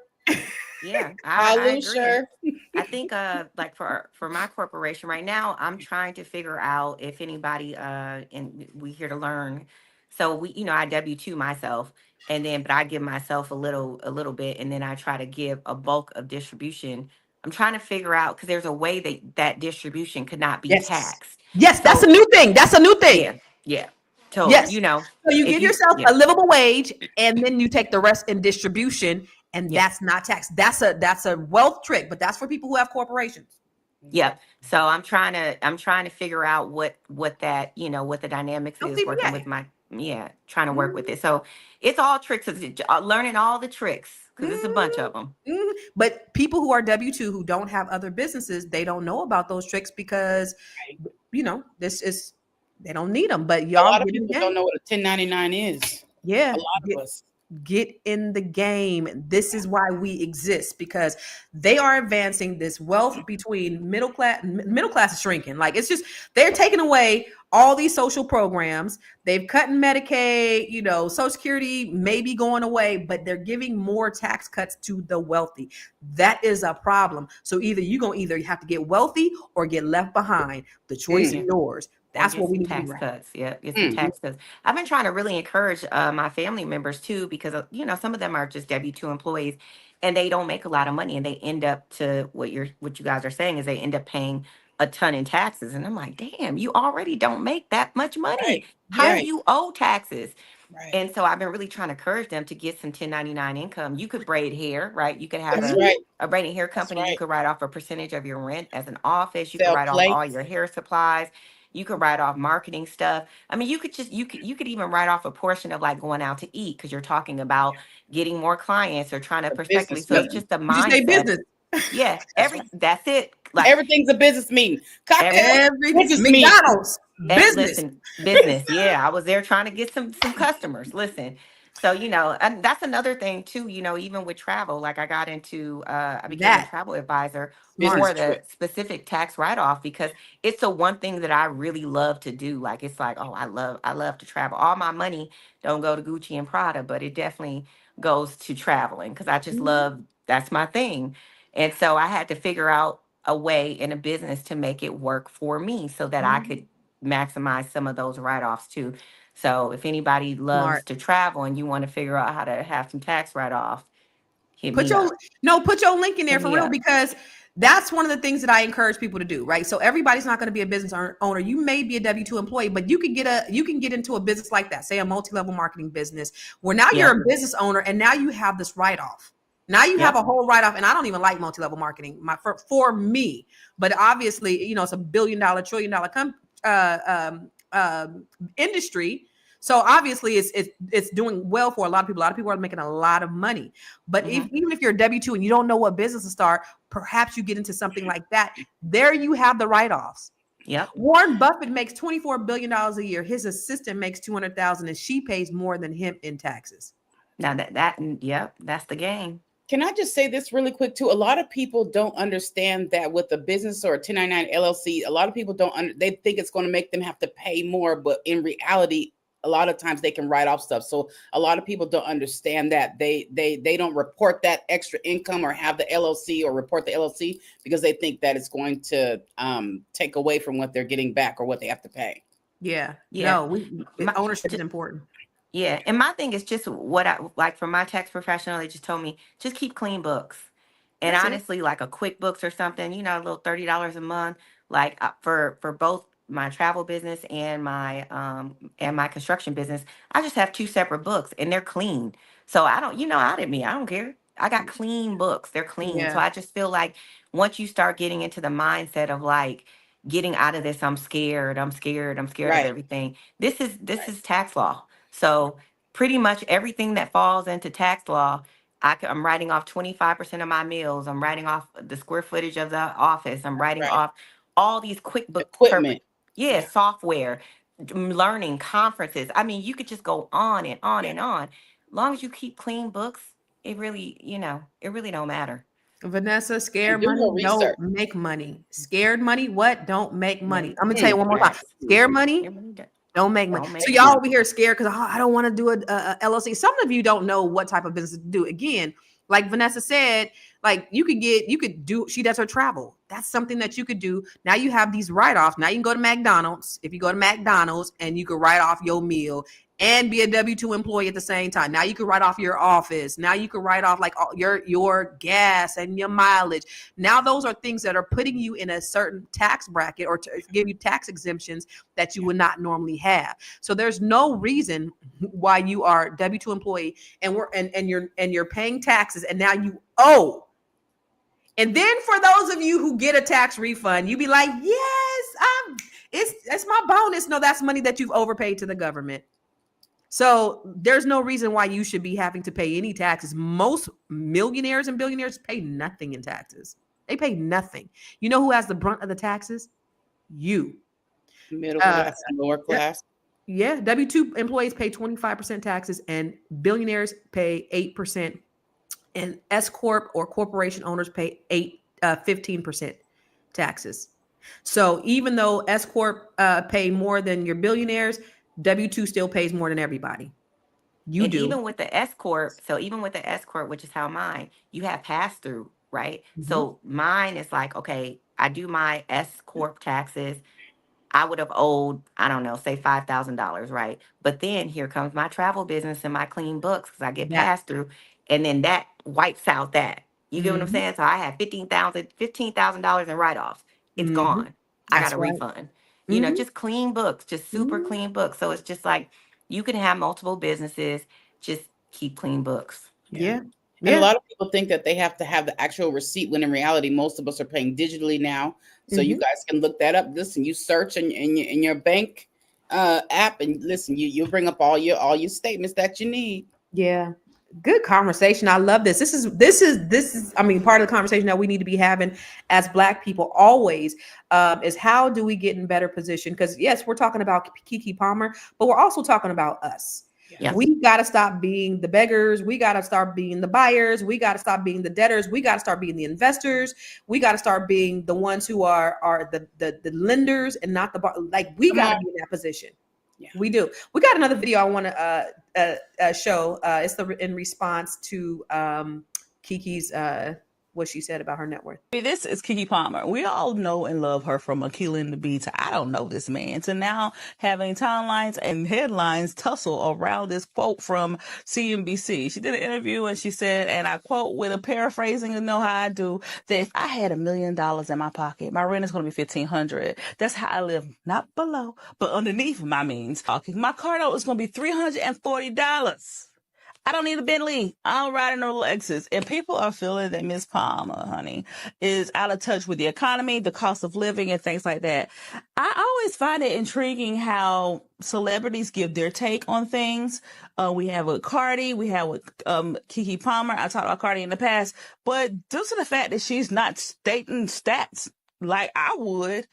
[SPEAKER 3] Yeah, I agree. I think like for my corporation right now, I'm trying to figure out if anybody and we here to learn. So we, I W-2 myself, and then but I give myself a little bit, and then I try to give a bulk of distribution. I'm trying to figure out, because there's a way that distribution could not be taxed.
[SPEAKER 1] Yes, that's a new thing. That's a new thing.
[SPEAKER 3] Yeah. So,
[SPEAKER 1] yes.
[SPEAKER 3] So
[SPEAKER 1] you give yourself a livable wage, and then you take the rest in distribution, and that's not taxed. That's a wealth trick, but that's for people who have corporations.
[SPEAKER 3] Yeah. So I'm trying to figure out what that, what the dynamics is working with my, trying to work with it. So it's all tricks, learning all the tricks, because it's a bunch of them.
[SPEAKER 1] But people who are W-2 who don't have other businesses, they don't know about those tricks because, this is, they don't need them. But y'all,
[SPEAKER 2] a lot of people don't know what a 1099 is.
[SPEAKER 1] Yeah.
[SPEAKER 2] A lot of us.
[SPEAKER 1] Get in the game. This is why we exist, because they are advancing this wealth between middle class is shrinking. Like it's just, they're taking away all these social programs. They've cut in Medicaid, Social Security may be going away, but they're giving more tax cuts to the wealthy. That is a problem. So either you have to get wealthy or get left behind. The choice is yours. That's what we need
[SPEAKER 3] tax
[SPEAKER 1] to do.
[SPEAKER 3] Cuts. Yeah, get some tax cuts. I've been trying to really encourage my family members too, because some of them are just W-2 employees, and they don't make a lot of money, and they end up to what you guys are saying is they end up paying a ton in taxes. And I'm like, damn, you already don't make that much money.
[SPEAKER 2] Right.
[SPEAKER 3] How do you owe taxes?
[SPEAKER 2] Right.
[SPEAKER 3] And so I've been really trying to encourage them to get some 1099 income. You could braid hair, right? You could have a braiding hair company. You could write off a percentage of your rent as an office. You could write off all your hair supplies. You could write off marketing stuff. I mean, you could even write off a portion of like going out to eat, because you're talking about getting more clients or trying to prospectively. So it's just a mindset.
[SPEAKER 1] You say business.
[SPEAKER 3] Yeah, that's it.
[SPEAKER 2] Like everything's a business meeting.
[SPEAKER 1] Everything's McDonald's.
[SPEAKER 3] Business. Yeah, I was there trying to get some customers. Listen. So, and that's another thing too, even with travel, like I became a travel advisor for the specific tax write-off, because it's the one thing that I really love to do. Like, it's like, oh, I love to travel. All my money don't go to Gucci and Prada, but it definitely goes to traveling, because I just love, that's my thing. And so I had to figure out a way in a business to make it work for me so that I could maximize some of those write-offs too. So if anybody loves to travel and you want to figure out how to have some tax write-off, put your
[SPEAKER 1] link in there for real, because that's one of the things that I encourage people to do, right? So everybody's not going to be a business owner. You may be a W-2 employee, but you can get into a business like that, say a multi-level marketing business, where now you're a business owner and now you have this write-off. Now you have a whole write-off, and I don't even like multi-level marketing for me, but obviously, it's a $1 billion, $1 trillion industry. So obviously it's doing well for a lot of people. A lot of people are making a lot of money. But even if you're a W-2 and you don't know what business to start, perhaps you get into something like that. There you have the write-offs.
[SPEAKER 3] Yeah.
[SPEAKER 1] Warren Buffett makes $24 billion a year. His assistant makes $200,000, and she pays more than him in taxes.
[SPEAKER 3] Now that's the game.
[SPEAKER 2] Can I just say this really quick too? A lot of people don't understand that with a business or a 1099 LLC, a lot of people they think it's going to make them have to pay more, but in reality, a lot of times they can write off stuff. So a lot of people don't understand that they don't report that extra income or have the LLC or report the LLC because they think that it's going to take away from what they're getting back or what they have to pay.
[SPEAKER 1] Yeah.
[SPEAKER 3] Yeah.
[SPEAKER 1] No, ownership is important.
[SPEAKER 3] Yeah. And my thing is just what I like from my tax professional, they just told me, just keep clean books. And
[SPEAKER 1] That's
[SPEAKER 3] honestly, like a QuickBooks or something, a little $30 a month, like for both my travel business and my construction business, I just have two separate books and they're clean. So I don't, out at me, I don't care. I got clean books. They're clean. So
[SPEAKER 1] Yeah.
[SPEAKER 3] I just feel like once you start getting into the mindset of like getting out of this, I'm scared of
[SPEAKER 2] Right.
[SPEAKER 3] everything. This is tax law. So pretty much everything that falls into tax law, I'm writing off 25% of my meals. I'm writing off the square footage of the office. I'm writing
[SPEAKER 2] Right.
[SPEAKER 3] off all these QuickBooks
[SPEAKER 2] Equipment.
[SPEAKER 3] software, learning conferences. I mean, you could just go on and on and on. As long as you keep clean books, it really, it really don't matter.
[SPEAKER 1] Vanessa, scared
[SPEAKER 2] Do
[SPEAKER 1] money
[SPEAKER 2] your research.
[SPEAKER 1] don't make money. Scared money, what? Don't make money. I'm gonna tell you one more time.
[SPEAKER 3] Yes.
[SPEAKER 1] Scared money don't make money. So y'all over here scared because I don't want to do a LLC. Some of you don't know what type of business to do. Again, like Vanessa said, like she does her travel. That's something that you could do. Now you have these write-offs. Now you can go to McDonald's. If you go to McDonald's and you can write off your meal and be a W-2 employee at the same time. Now you can write off your office. Now you can write off like your gas and your mileage. Now those are things that are putting you in a certain tax bracket or to give you tax exemptions that you would not normally have. So there's no reason why you are a W-2 employee and you're paying taxes and now you owe. And then for those of you who get a tax refund, you be like, yes, it's my bonus. No, that's money that you've overpaid to the government. So there's no reason why you should be having to pay any taxes. Most millionaires and billionaires pay nothing in taxes. They pay nothing. You know who has the brunt of the taxes? You.
[SPEAKER 2] Middle class and lower class.
[SPEAKER 1] Yeah. W-2 employees pay 25% taxes and billionaires pay 8%. And S Corp or corporation owners pay 15% taxes. So even though S Corp pay more than your billionaires, W-2 still pays more than everybody. You do.
[SPEAKER 3] Even with the S Corp, which is how mine, you have pass through, right?
[SPEAKER 1] Mm-hmm.
[SPEAKER 3] So mine is like, okay, I do my S Corp taxes. I would have owed, I don't know, say $5,000, right? But then here comes my travel business and my clean books because I get passed through. And then that wipes out that. You get what I'm saying? So I have $15,000 in write-offs. It's gone. I got a refund. Just clean books, just super clean books. So it's just like you can have multiple businesses, just keep clean books.
[SPEAKER 1] Yeah.
[SPEAKER 2] And a lot of people think that they have to have the actual receipt when in reality, most of us are paying digitally now. So you guys can look that up. Listen, you search in your bank app and listen, you bring up all your statements that you need.
[SPEAKER 1] Yeah. Good conversation. I love this. This is, I mean, part of the conversation that we need to be having as Black people always is how do we get in better position? Because yes, we're talking about Keke Palmer, but we're also talking about us.
[SPEAKER 3] Yes.
[SPEAKER 1] We got to stop being the beggars. We got to start being the buyers. We got to stop being the debtors. We got to start being the investors. We got to start being the ones who are the lenders and not the we got to be in that position. Yeah. We do. We got another video I want to show. It's in response to Keke's what she said about her net worth.
[SPEAKER 8] This is Keke Palmer. We all know and love her from Aquila and the Bee to I don't know this man to now having timelines and headlines tussle around this quote from CNBC. She did an interview and she said, and I quote with a paraphrasing, you know how I do, that if I had $1 million in my pocket, my rent is going to be $1,500. That's how I live, not below, but underneath my means. My car note is going to be $340. I don't need a Bentley. I don't ride in no Lexus. And people are feeling that Miss Palmer, honey, is out of touch with the economy, the cost of living, and things like that. I always find it intriguing how celebrities give their take on things. We have with Cardi, we have with Keke Palmer. I talked about Cardi in the past, but due to the fact that she's not stating stats like I would,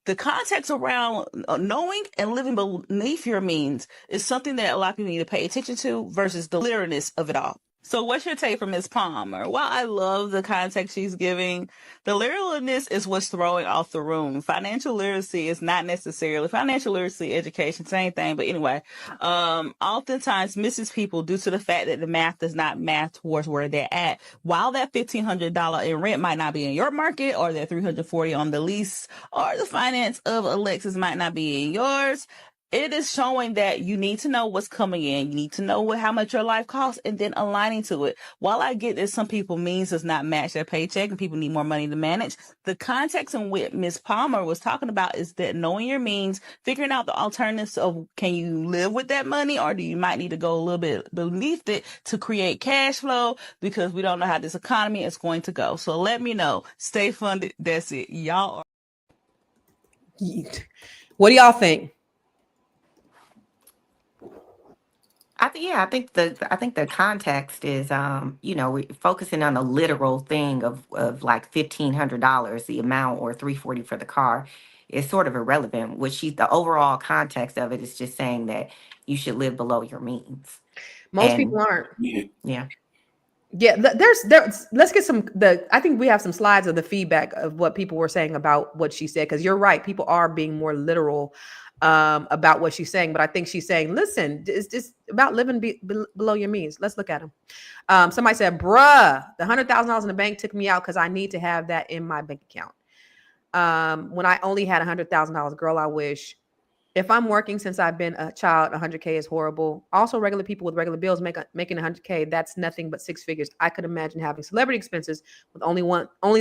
[SPEAKER 8] the context around knowing and living beneath your means is something that a lot of people need to pay attention to versus the lyrics of it all. So what's your take from Ms. Palmer? While I love the context she's giving, the literalness is what's throwing off the room. Financial literacy is not necessarily financial literacy, education, same thing. But anyway, oftentimes misses people due to the fact that the math does not math towards where they're at. While that $1,500 in rent might not be in your market, or that $340 on the lease, or the finance of Alexis might not be in yours, it is showing that you need to know what's coming in. You need to know how much your life costs, and then aligning to it. While I get that some people means does not match their paycheck and people need more money to manage, the context in which Ms. Palmer was talking about is that knowing your means, figuring out the alternatives of, can you live with that money, or do you might need to go a little bit beneath it to create cash flow, because we don't know how this economy is going to go. So let me know. Stay funded. That's it. Y'all are.
[SPEAKER 1] What do y'all think?
[SPEAKER 3] I think the context is, we're focusing on a literal thing of like $1,500, the amount, or $340 for the car, is sort of irrelevant. The overall context of it is just saying that you should live below your means.
[SPEAKER 1] Most people aren't.
[SPEAKER 3] Yeah.
[SPEAKER 1] Yeah, let's get I think we have some slides of the feedback of what people were saying about what she said, because you're right, people are being more literal about what she's saying. But I think she's saying, listen, it's just about living below your means. Let's look at them. Somebody said, bruh, the $100,000 in the bank took me out because I need to have that in my bank account. When I only had $100,000, girl, I wish. If I'm working since I've been a child, 100K is horrible. Also, regular people with regular bills making 100K, that's nothing but six figures. I could imagine having celebrity expenses with only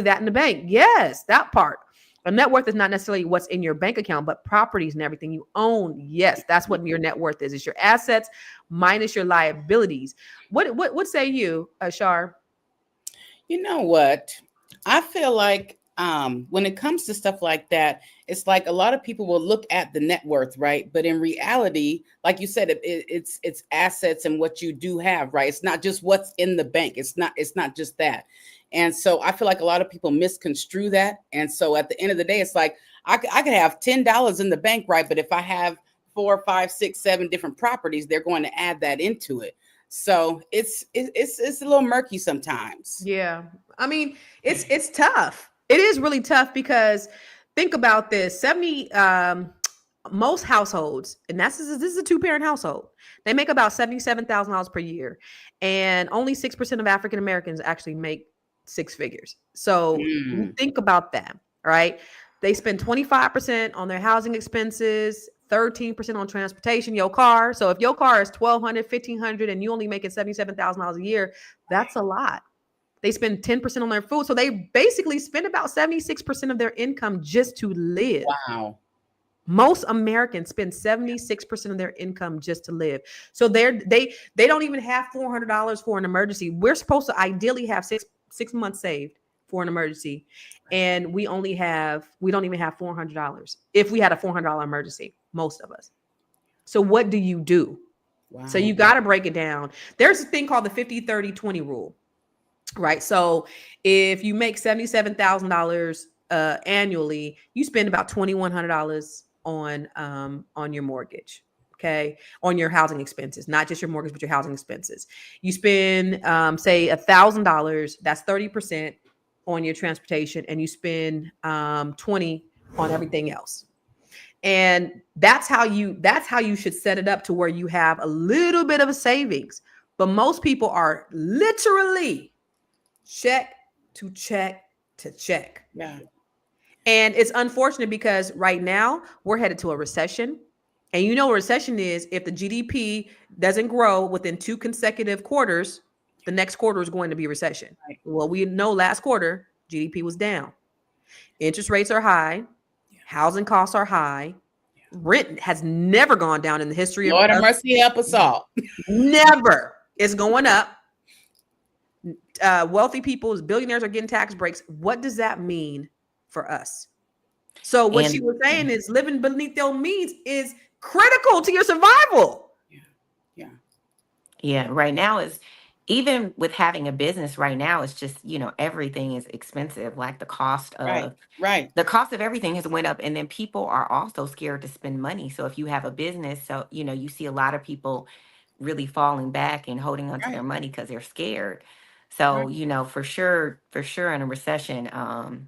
[SPEAKER 1] that in the bank. Yes, that part. A net worth is not necessarily what's in your bank account, but properties and everything you own. Yes, that's what your net worth is. It's your assets minus your liabilities. What say you, Char?
[SPEAKER 2] You know what? I feel like when it comes to stuff like that, it's like a lot of people will look at the net worth, right? But in reality, like you said, it's assets and what you do have, right? It's not just what's in the bank. It's not just that. And so I feel like a lot of people misconstrue that. And so at the end of the day, it's like I could have $10 in the bank, right? But if I have 4, 5, 6, 7 different properties, they're going to add that into it. So it's a little murky sometimes.
[SPEAKER 1] Yeah, I mean, it's tough. It is really tough, because think about this: most households, and this is a 2-parent household, they make about $77,000 per year, and only 6% of African Americans actually make 6 figures. So think about that, right? They spend 25% on their housing expenses, 13% on transportation, your car. So if your car is $1,200, $1,500, and you only making $77,000 a year, that's a lot. They spend 10% on their food. So they basically spend about 76% of their income just to live.
[SPEAKER 2] Wow.
[SPEAKER 1] Most Americans spend 76% of their income just to live. So they don't even have $400 for an emergency. We're supposed to ideally have six months saved for an emergency, and we don't even have $400 if we had a $400 emergency, most of us. So what do you do? Wow. So you got to break it down. There's a thing called the 50-30-20 rule, right? So if you make $77,000 annually, you spend about $2,100 on your mortgage. Okay. On your housing expenses, not just your mortgage, but your housing expenses. You spend, say $1,000, that's 30% on your transportation, and you spend 20 on everything else. And that's how you should set it up to where you have a little bit of a savings. But most people are literally check to check to check.
[SPEAKER 2] Yeah.
[SPEAKER 1] And it's unfortunate, because right now we're headed to a recession. And you know what a recession is: if the GDP doesn't grow within 2 consecutive quarters, the next quarter is going to be recession. Right. Well, we know last quarter GDP was down. Interest rates are high. Yeah. Housing costs are high. Yeah. Rent has never gone down in the history of...
[SPEAKER 2] Lord have mercy, help us all.
[SPEAKER 1] Never. It's going up. Wealthy people, billionaires, are getting tax breaks. What does that mean for us? So what she was saying is living beneath your means is critical to your survival.
[SPEAKER 3] Yeah. Right now is, even with having a business right now, it's just, everything is expensive. Like the cost of the cost of everything has went up, and then people are also scared to spend money. So if you have a business, you see a lot of people really falling back and holding onto their money because they're scared. So, you know, for sure in a recession, I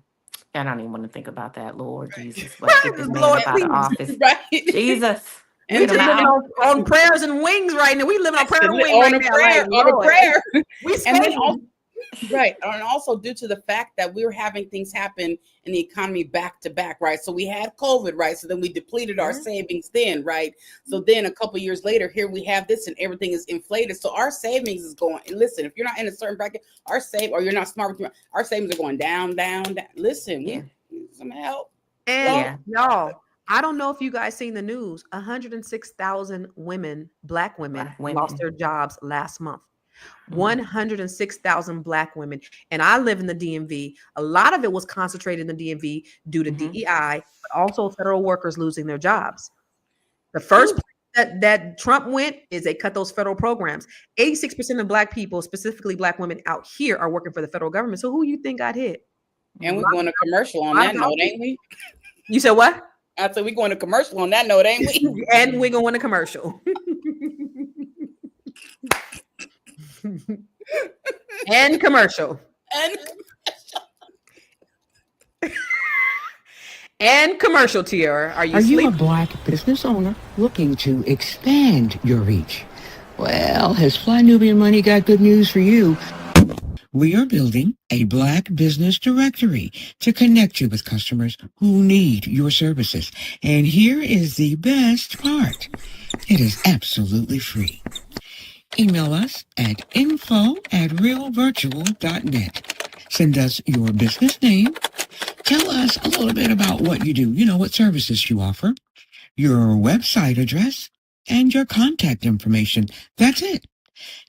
[SPEAKER 3] don't even want to think about that. Lord Jesus, like get this man
[SPEAKER 1] Lord,
[SPEAKER 3] up out of
[SPEAKER 1] please.
[SPEAKER 3] office.
[SPEAKER 2] Right.
[SPEAKER 3] Jesus.
[SPEAKER 1] We
[SPEAKER 3] Get
[SPEAKER 1] just
[SPEAKER 3] him
[SPEAKER 1] living
[SPEAKER 3] out.
[SPEAKER 1] on prayers and wings right now. We living on prayer and wings
[SPEAKER 2] On
[SPEAKER 1] right
[SPEAKER 2] a
[SPEAKER 1] now.
[SPEAKER 2] prayer,
[SPEAKER 1] Like,
[SPEAKER 2] on a
[SPEAKER 1] Lord.
[SPEAKER 2] prayer.
[SPEAKER 1] We
[SPEAKER 2] And then
[SPEAKER 1] skating.
[SPEAKER 2] also, right. And also due to the fact that we were having things happen in the economy back to back, right? So we had COVID, right? So then we depleted our savings then, right? So then a couple years later, here we have this and everything is inflated. So our savings is going, listen, if you're not in a certain bracket, or you're not smart with your, our savings are going down, down, down. Listen, we need some help.
[SPEAKER 1] And y'all, I don't know if you guys seen the news. 106,000 women, Black women, lost their jobs last month. 106,000 Black women. And I live in the DMV. A lot of it was concentrated in the DMV due to DEI, but also federal workers losing their jobs. The first place that Trump went is they cut those federal programs. 86% of Black people, specifically Black women out here, are working for the federal government. So who you think got hit?
[SPEAKER 2] And we're going to commercial on that note, ain't we?
[SPEAKER 1] You said what?
[SPEAKER 2] I said we're going to commercial on that note, ain't we?
[SPEAKER 1] And we're going to commercial. And commercial. And commercial, Tiara. Are you
[SPEAKER 9] a Black business owner looking to expand your reach? Well, has Fly Nubian Money got good news for you? We are building a Black business directory to connect you with customers who need your services. And here is the best part. It is absolutely free. Email us at info@realvirtual.net. Send us your business name. Tell us a little bit about what you do, what services you offer, your website address, and your contact information. That's it.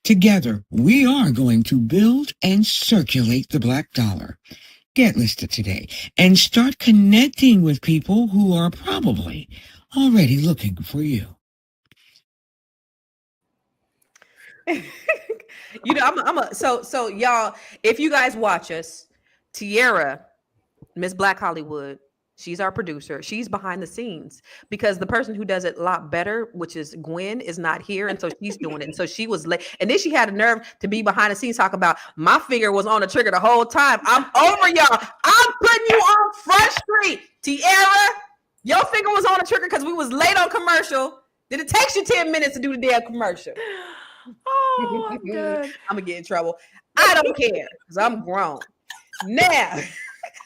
[SPEAKER 9] Together, we are going to build and circulate the Black dollar. Get listed today and start connecting with people who are probably already looking for you.
[SPEAKER 1] So y'all, if you guys watch us, Tiara, Miss Black Hollywood, she's our producer. She's behind the scenes because the person who does it a lot better, which is Gwen, is not here. And so she's doing it. And so she was late. And then she had a nerve to be behind the scenes, talk about my finger was on the trigger the whole time. I'm over y'all. I'm putting you on Front Street. Tiara, your finger was on the trigger because we was late on commercial. Then it takes you 10 minutes to do the damn commercial.
[SPEAKER 3] Oh, I'm good.
[SPEAKER 1] I'm going to get in trouble. I don't care because I'm grown. Now.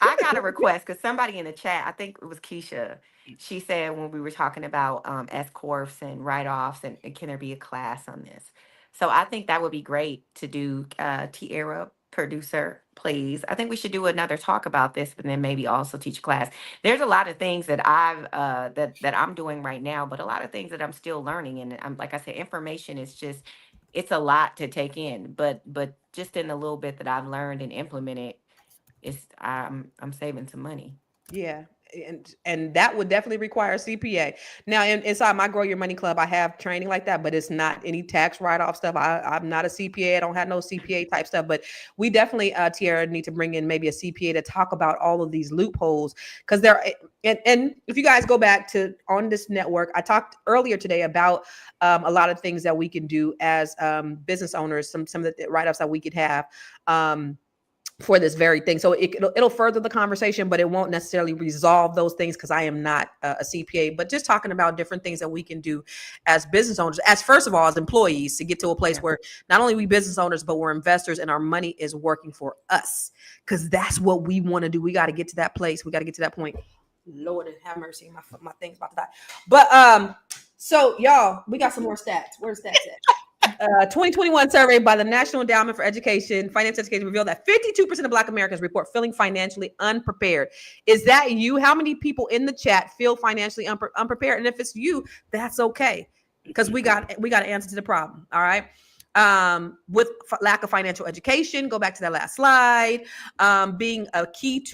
[SPEAKER 3] I got a request because somebody in the chat, I think it was Keisha, she said when we were talking about S-Corps and write-offs and can there be a class on this? So I think that would be great to do. Tiara, producer, please. I think we should do another talk about this, but then maybe also teach a class. There's a lot of things that that I'm doing right now, but a lot of things that I'm still learning. And I'm like I said, information is just, it's a lot to take in, but just in a little bit that I've learned and implemented, I'm saving some money.
[SPEAKER 1] Yeah. And that would definitely require a CPA. Now, inside my Grow Your Money Club, I have training like that, but it's not any tax write-off stuff. I'm not a CPA. I don't have no CPA type stuff, but we definitely, Tiara, need to bring in maybe a CPA to talk about all of these loopholes because and if you guys go back to on this network, I talked earlier today about a lot of things that we can do as business owners, some of the write-offs that we could have. For this very thing. So it'll further the conversation, but it won't necessarily resolve those things because I am not a CPA, but just talking about different things that we can do as business owners, first of all, as employees, to get to a place where not only we business owners, but we're investors and our money is working for us because that's what we want to do. We got to get to that place. We got to get to that point. Lord have mercy. My thing's about to die. But so y'all, we got some more stats. Where's the stats at? 2021 survey by the National Endowment for Education, Finance Education revealed that 52% of Black Americans report feeling financially unprepared. Is that you? How many people in the chat feel financially unprepared? And if it's you, that's okay because we got an answer to the problem. All right. With lack of financial education, go back to that last slide, being a key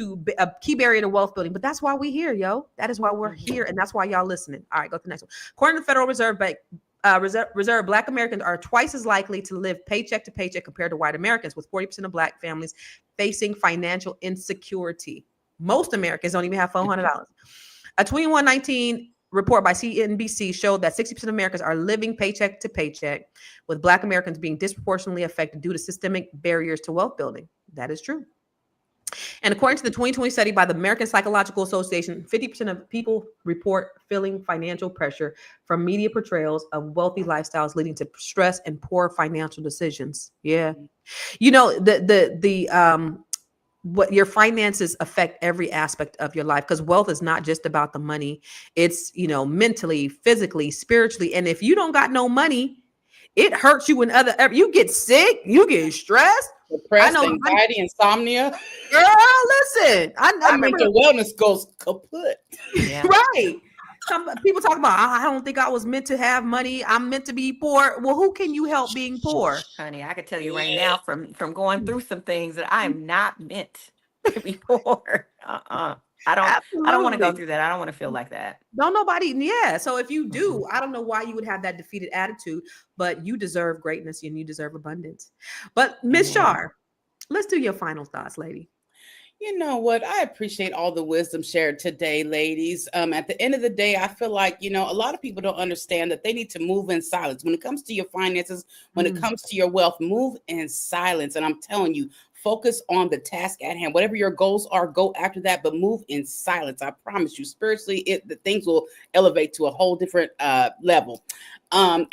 [SPEAKER 1] barrier to wealth building. But that's why we're here, yo. That is why we're here. And that's why y'all listening. All right, go to the next one. According to the Federal Reserve Bank, Reserve, Black Americans are twice as likely to live paycheck to paycheck compared to white Americans, with 40% of Black families facing financial insecurity. Most Americans don't even have $400. A 2119 report by CNBC showed that 60% of Americans are living paycheck to paycheck, with Black Americans being disproportionately affected due to systemic barriers to wealth building. That is true. And according to the 2020 study by the American Psychological Association, 50% of people report feeling financial pressure from media portrayals of wealthy lifestyles, leading to stress and poor financial decisions. Yeah. You know, what your finances affect every aspect of your life, because wealth is not just about the money. It's, you know, mentally, physically, spiritually. And if you don't got no money, it hurts you you get sick, you get stressed.
[SPEAKER 2] Depressed, anxiety, insomnia.
[SPEAKER 1] Girl, listen. I remember
[SPEAKER 2] mental wellness goes kaput.
[SPEAKER 3] Yeah.
[SPEAKER 1] Right. Some people talk about, I don't think I was meant to have money. I'm meant to be poor. Well, who can you help being poor?
[SPEAKER 3] Honey, I could tell you right now from going through some things that I am not meant to be poor. I don't want to go through that. I don't want to feel like that.
[SPEAKER 1] Don't nobody. Yeah. So if you do, I don't know why you would have that defeated attitude, but you deserve greatness and you deserve abundance. But Miss Char, let's do your final thoughts, lady.
[SPEAKER 2] You know what? I appreciate all the wisdom shared today, ladies. At the end of the day, I feel like, you know, a lot of people don't understand that they need to move in silence. When it comes to your finances, when it comes to your wealth, move in silence. And I'm telling you, focus on the task at hand. Whatever your goals are, go after that, but move in silence. I promise you, spiritually, the things will elevate to a whole different level. And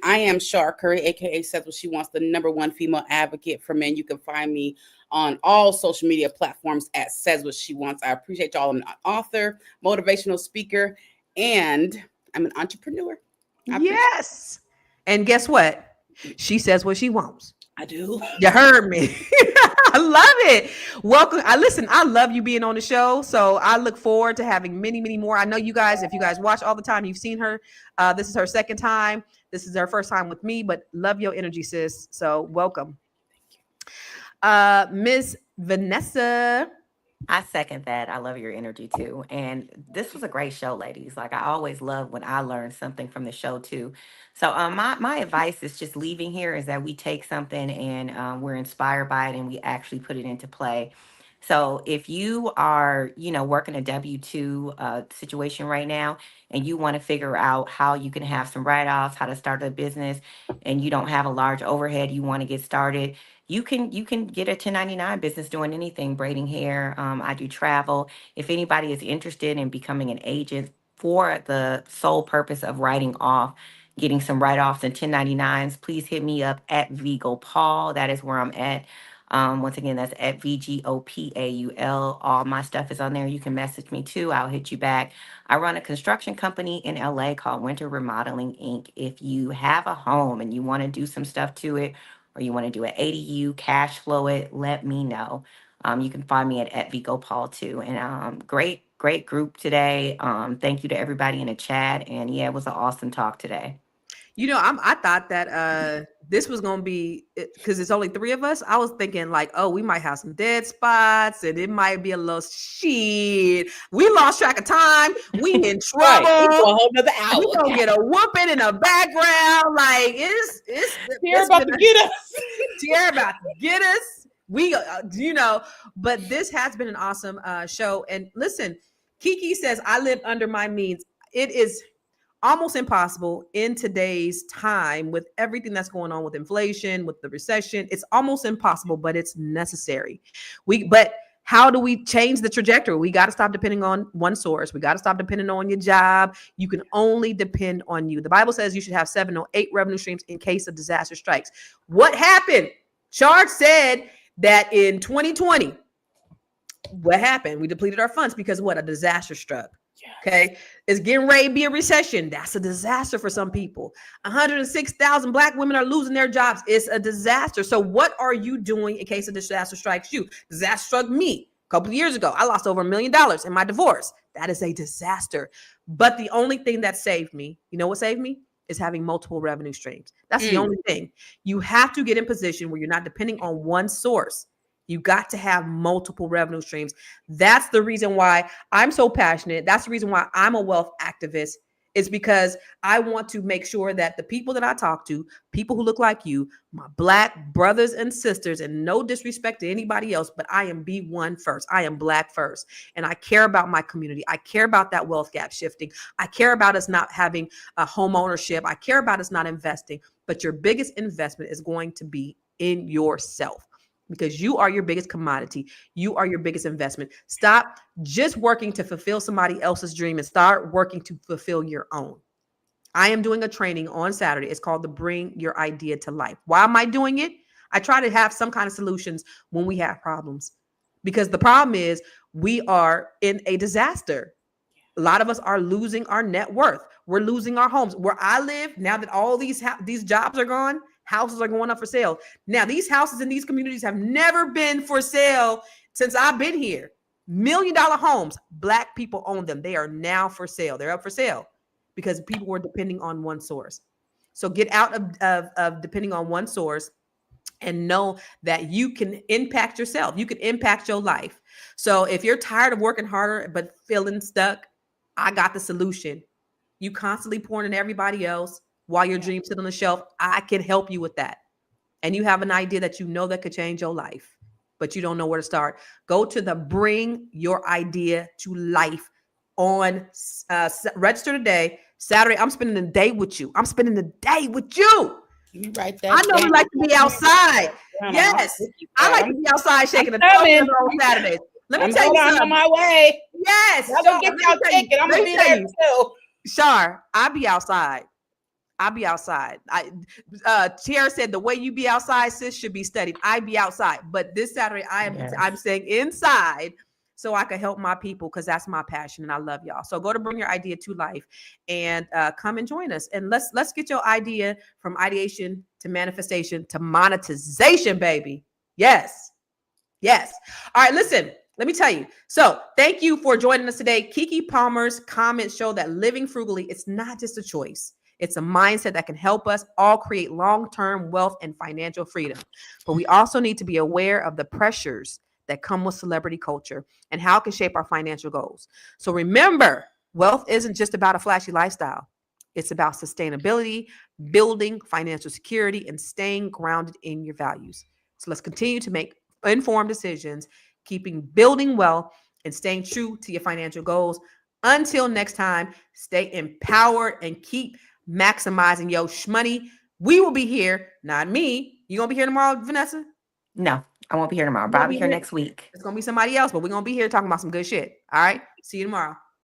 [SPEAKER 2] I am Char Curry, aka Says What She Wants, the #1 female advocate for men. You can find me on all social media platforms at Says What She Wants. I appreciate y'all. I'm an author, motivational speaker, and I'm an entrepreneur.
[SPEAKER 1] Yes. And guess what? She says what she wants.
[SPEAKER 2] I do.
[SPEAKER 1] You heard me. I love it. Welcome. I love you being on the show. So I look forward to having many, many more. I know you guys, if you guys watch all the time, you've seen her. This is her second time. This is her first time with me, but love your energy, sis. So welcome. Miss Venessa.
[SPEAKER 3] I second that. I love your energy too. And this was a great show, ladies. Like, I always love when I learn something from the show too. So my advice is just leaving here is that we take something and we're inspired by it and we actually put it into play. So if you are, you know, working a W-2 situation right now and you want to figure out how you can have some write-offs, how to start a business, and you don't have a large overhead, you want to get started, you can get a 1099 business doing anything, braiding hair. I do travel. If anybody is interested in becoming an agent for the sole purpose of writing off, getting some write-offs and 1099s, please hit me up at Vigo Paul. That is where I'm at. Once again, that's at VGOPAUL. All my stuff is on there. You can message me too. I'll hit you back. I run a construction company in LA called Winter Remodeling Inc. If you have a home and you want to do some stuff to it, or you want to do an ADU, cash flow it, let me know. You can find me at Vigo Paul too. And great group today. Thank you to everybody in the chat. And yeah, it was an awesome talk today.
[SPEAKER 1] You know, I thought that this was going to be, because it's only 3 of us. I was thinking like, oh, we might have some dead spots and it might be a little shit. We lost track of time. We in trouble.
[SPEAKER 2] Right. A whole nother hour.
[SPEAKER 1] We going to get a whooping in the background. Like it's
[SPEAKER 2] Tierra about to get us.
[SPEAKER 1] Tierra about to get us. We, you know, but this has been an awesome show. And listen, Keke says, I live under my means. It is almost impossible in today's time with everything that's going on with inflation, with the recession. It's almost impossible, but it's necessary. But how do we change the trajectory? We got to stop depending on one source. We got to stop depending on your job. You can only depend on you. The Bible says you should have 7 or 8 revenue streams in case of disaster strikes. What happened? Char said that in 2020, what happened? We depleted our funds because what? A disaster struck. Okay. It's getting ready to be a recession. That's a disaster for some people. 106,000 Black women are losing their jobs. It's a disaster. So what are you doing in case a disaster strikes you? Disaster struck me a couple of years ago. I lost over $1 million in my divorce. That is a disaster. But the only thing that saved me, you know what saved me? Is having multiple revenue streams. That's the only thing. You have to get in position where you're not depending on one source. You got to have multiple revenue streams. That's the reason why I'm so passionate. That's the reason why I'm a wealth activist, It's because I want to make sure that the people that I talk to, people who look like you, my Black brothers and sisters, and no disrespect to anybody else, but I am B1 first. I am Black first. And I care about my community. I care about that wealth gap shifting. I care about us not having a home ownership. I care about us not investing. But your biggest investment is going to be in yourself, because you are your biggest commodity. You are your biggest investment. Stop just working to fulfill somebody else's dream and start working to fulfill your own. I am doing a training on Saturday. It's called the Bring Your Idea to Life. Why am I doing it? I try to have some kind of solutions when we have problems, because the problem is we are in a disaster. A lot of us are losing our net worth. We're losing our homes. Where I live, now that all these jobs are gone, houses are going up for sale. Now, these houses in these communities have never been for sale since I've been here. $1 million homes, Black people own them. They are now for sale. They're up for sale because people were depending on one source. So get out of depending on one source and know that you can impact yourself. You can impact your life. So if you're tired of working harder but feeling stuck, I got the solution. You constantly pouring in everybody else while your dreams sit on the shelf. I can help you with that. And you have an idea that you know that could change your life, but you don't know where to start. Go to the Bring Your Idea to Life on register today. Saturday, I'm spending the day with you. I'm spending the day with you.
[SPEAKER 2] You write that
[SPEAKER 1] I know
[SPEAKER 2] down.
[SPEAKER 1] we like to be outside. Yes, I like to be outside shaking the toes on Saturdays. Let me tell you something.
[SPEAKER 2] I'm on my way.
[SPEAKER 1] Yes,
[SPEAKER 2] I'm gonna get y'all ticket. I'm gonna be there too.
[SPEAKER 1] Char, I'll be outside. I'll be outside. Char said the way you be outside, sis, should be studied. I be outside, but this Saturday I'm staying inside so I can help my people, because that's my passion and I love y'all. So go to Bring Your Idea to Life and come and join us, and let's get your idea from ideation to manifestation to monetization, baby. Yes. All right, listen. Let me tell you. So thank you for joining us today. Keke Palmer's comments show that living frugally, it's not just a choice. It's a mindset that can help us all create long-term wealth and financial freedom. But we also need to be aware of the pressures that come with celebrity culture and how it can shape our financial goals. So remember, wealth isn't just about a flashy lifestyle. It's about sustainability, building financial security, and staying grounded in your values. So let's continue to make informed decisions, building wealth, and staying true to your financial goals. Until next time, stay empowered and keep maximizing your shmoney. We will be here, not me. You gonna be here tomorrow, Venessa?
[SPEAKER 3] No, I won't be here tomorrow, but I'll be here next week.
[SPEAKER 1] It's gonna be somebody else, but we're gonna be here talking about some good shit. All right. See you tomorrow.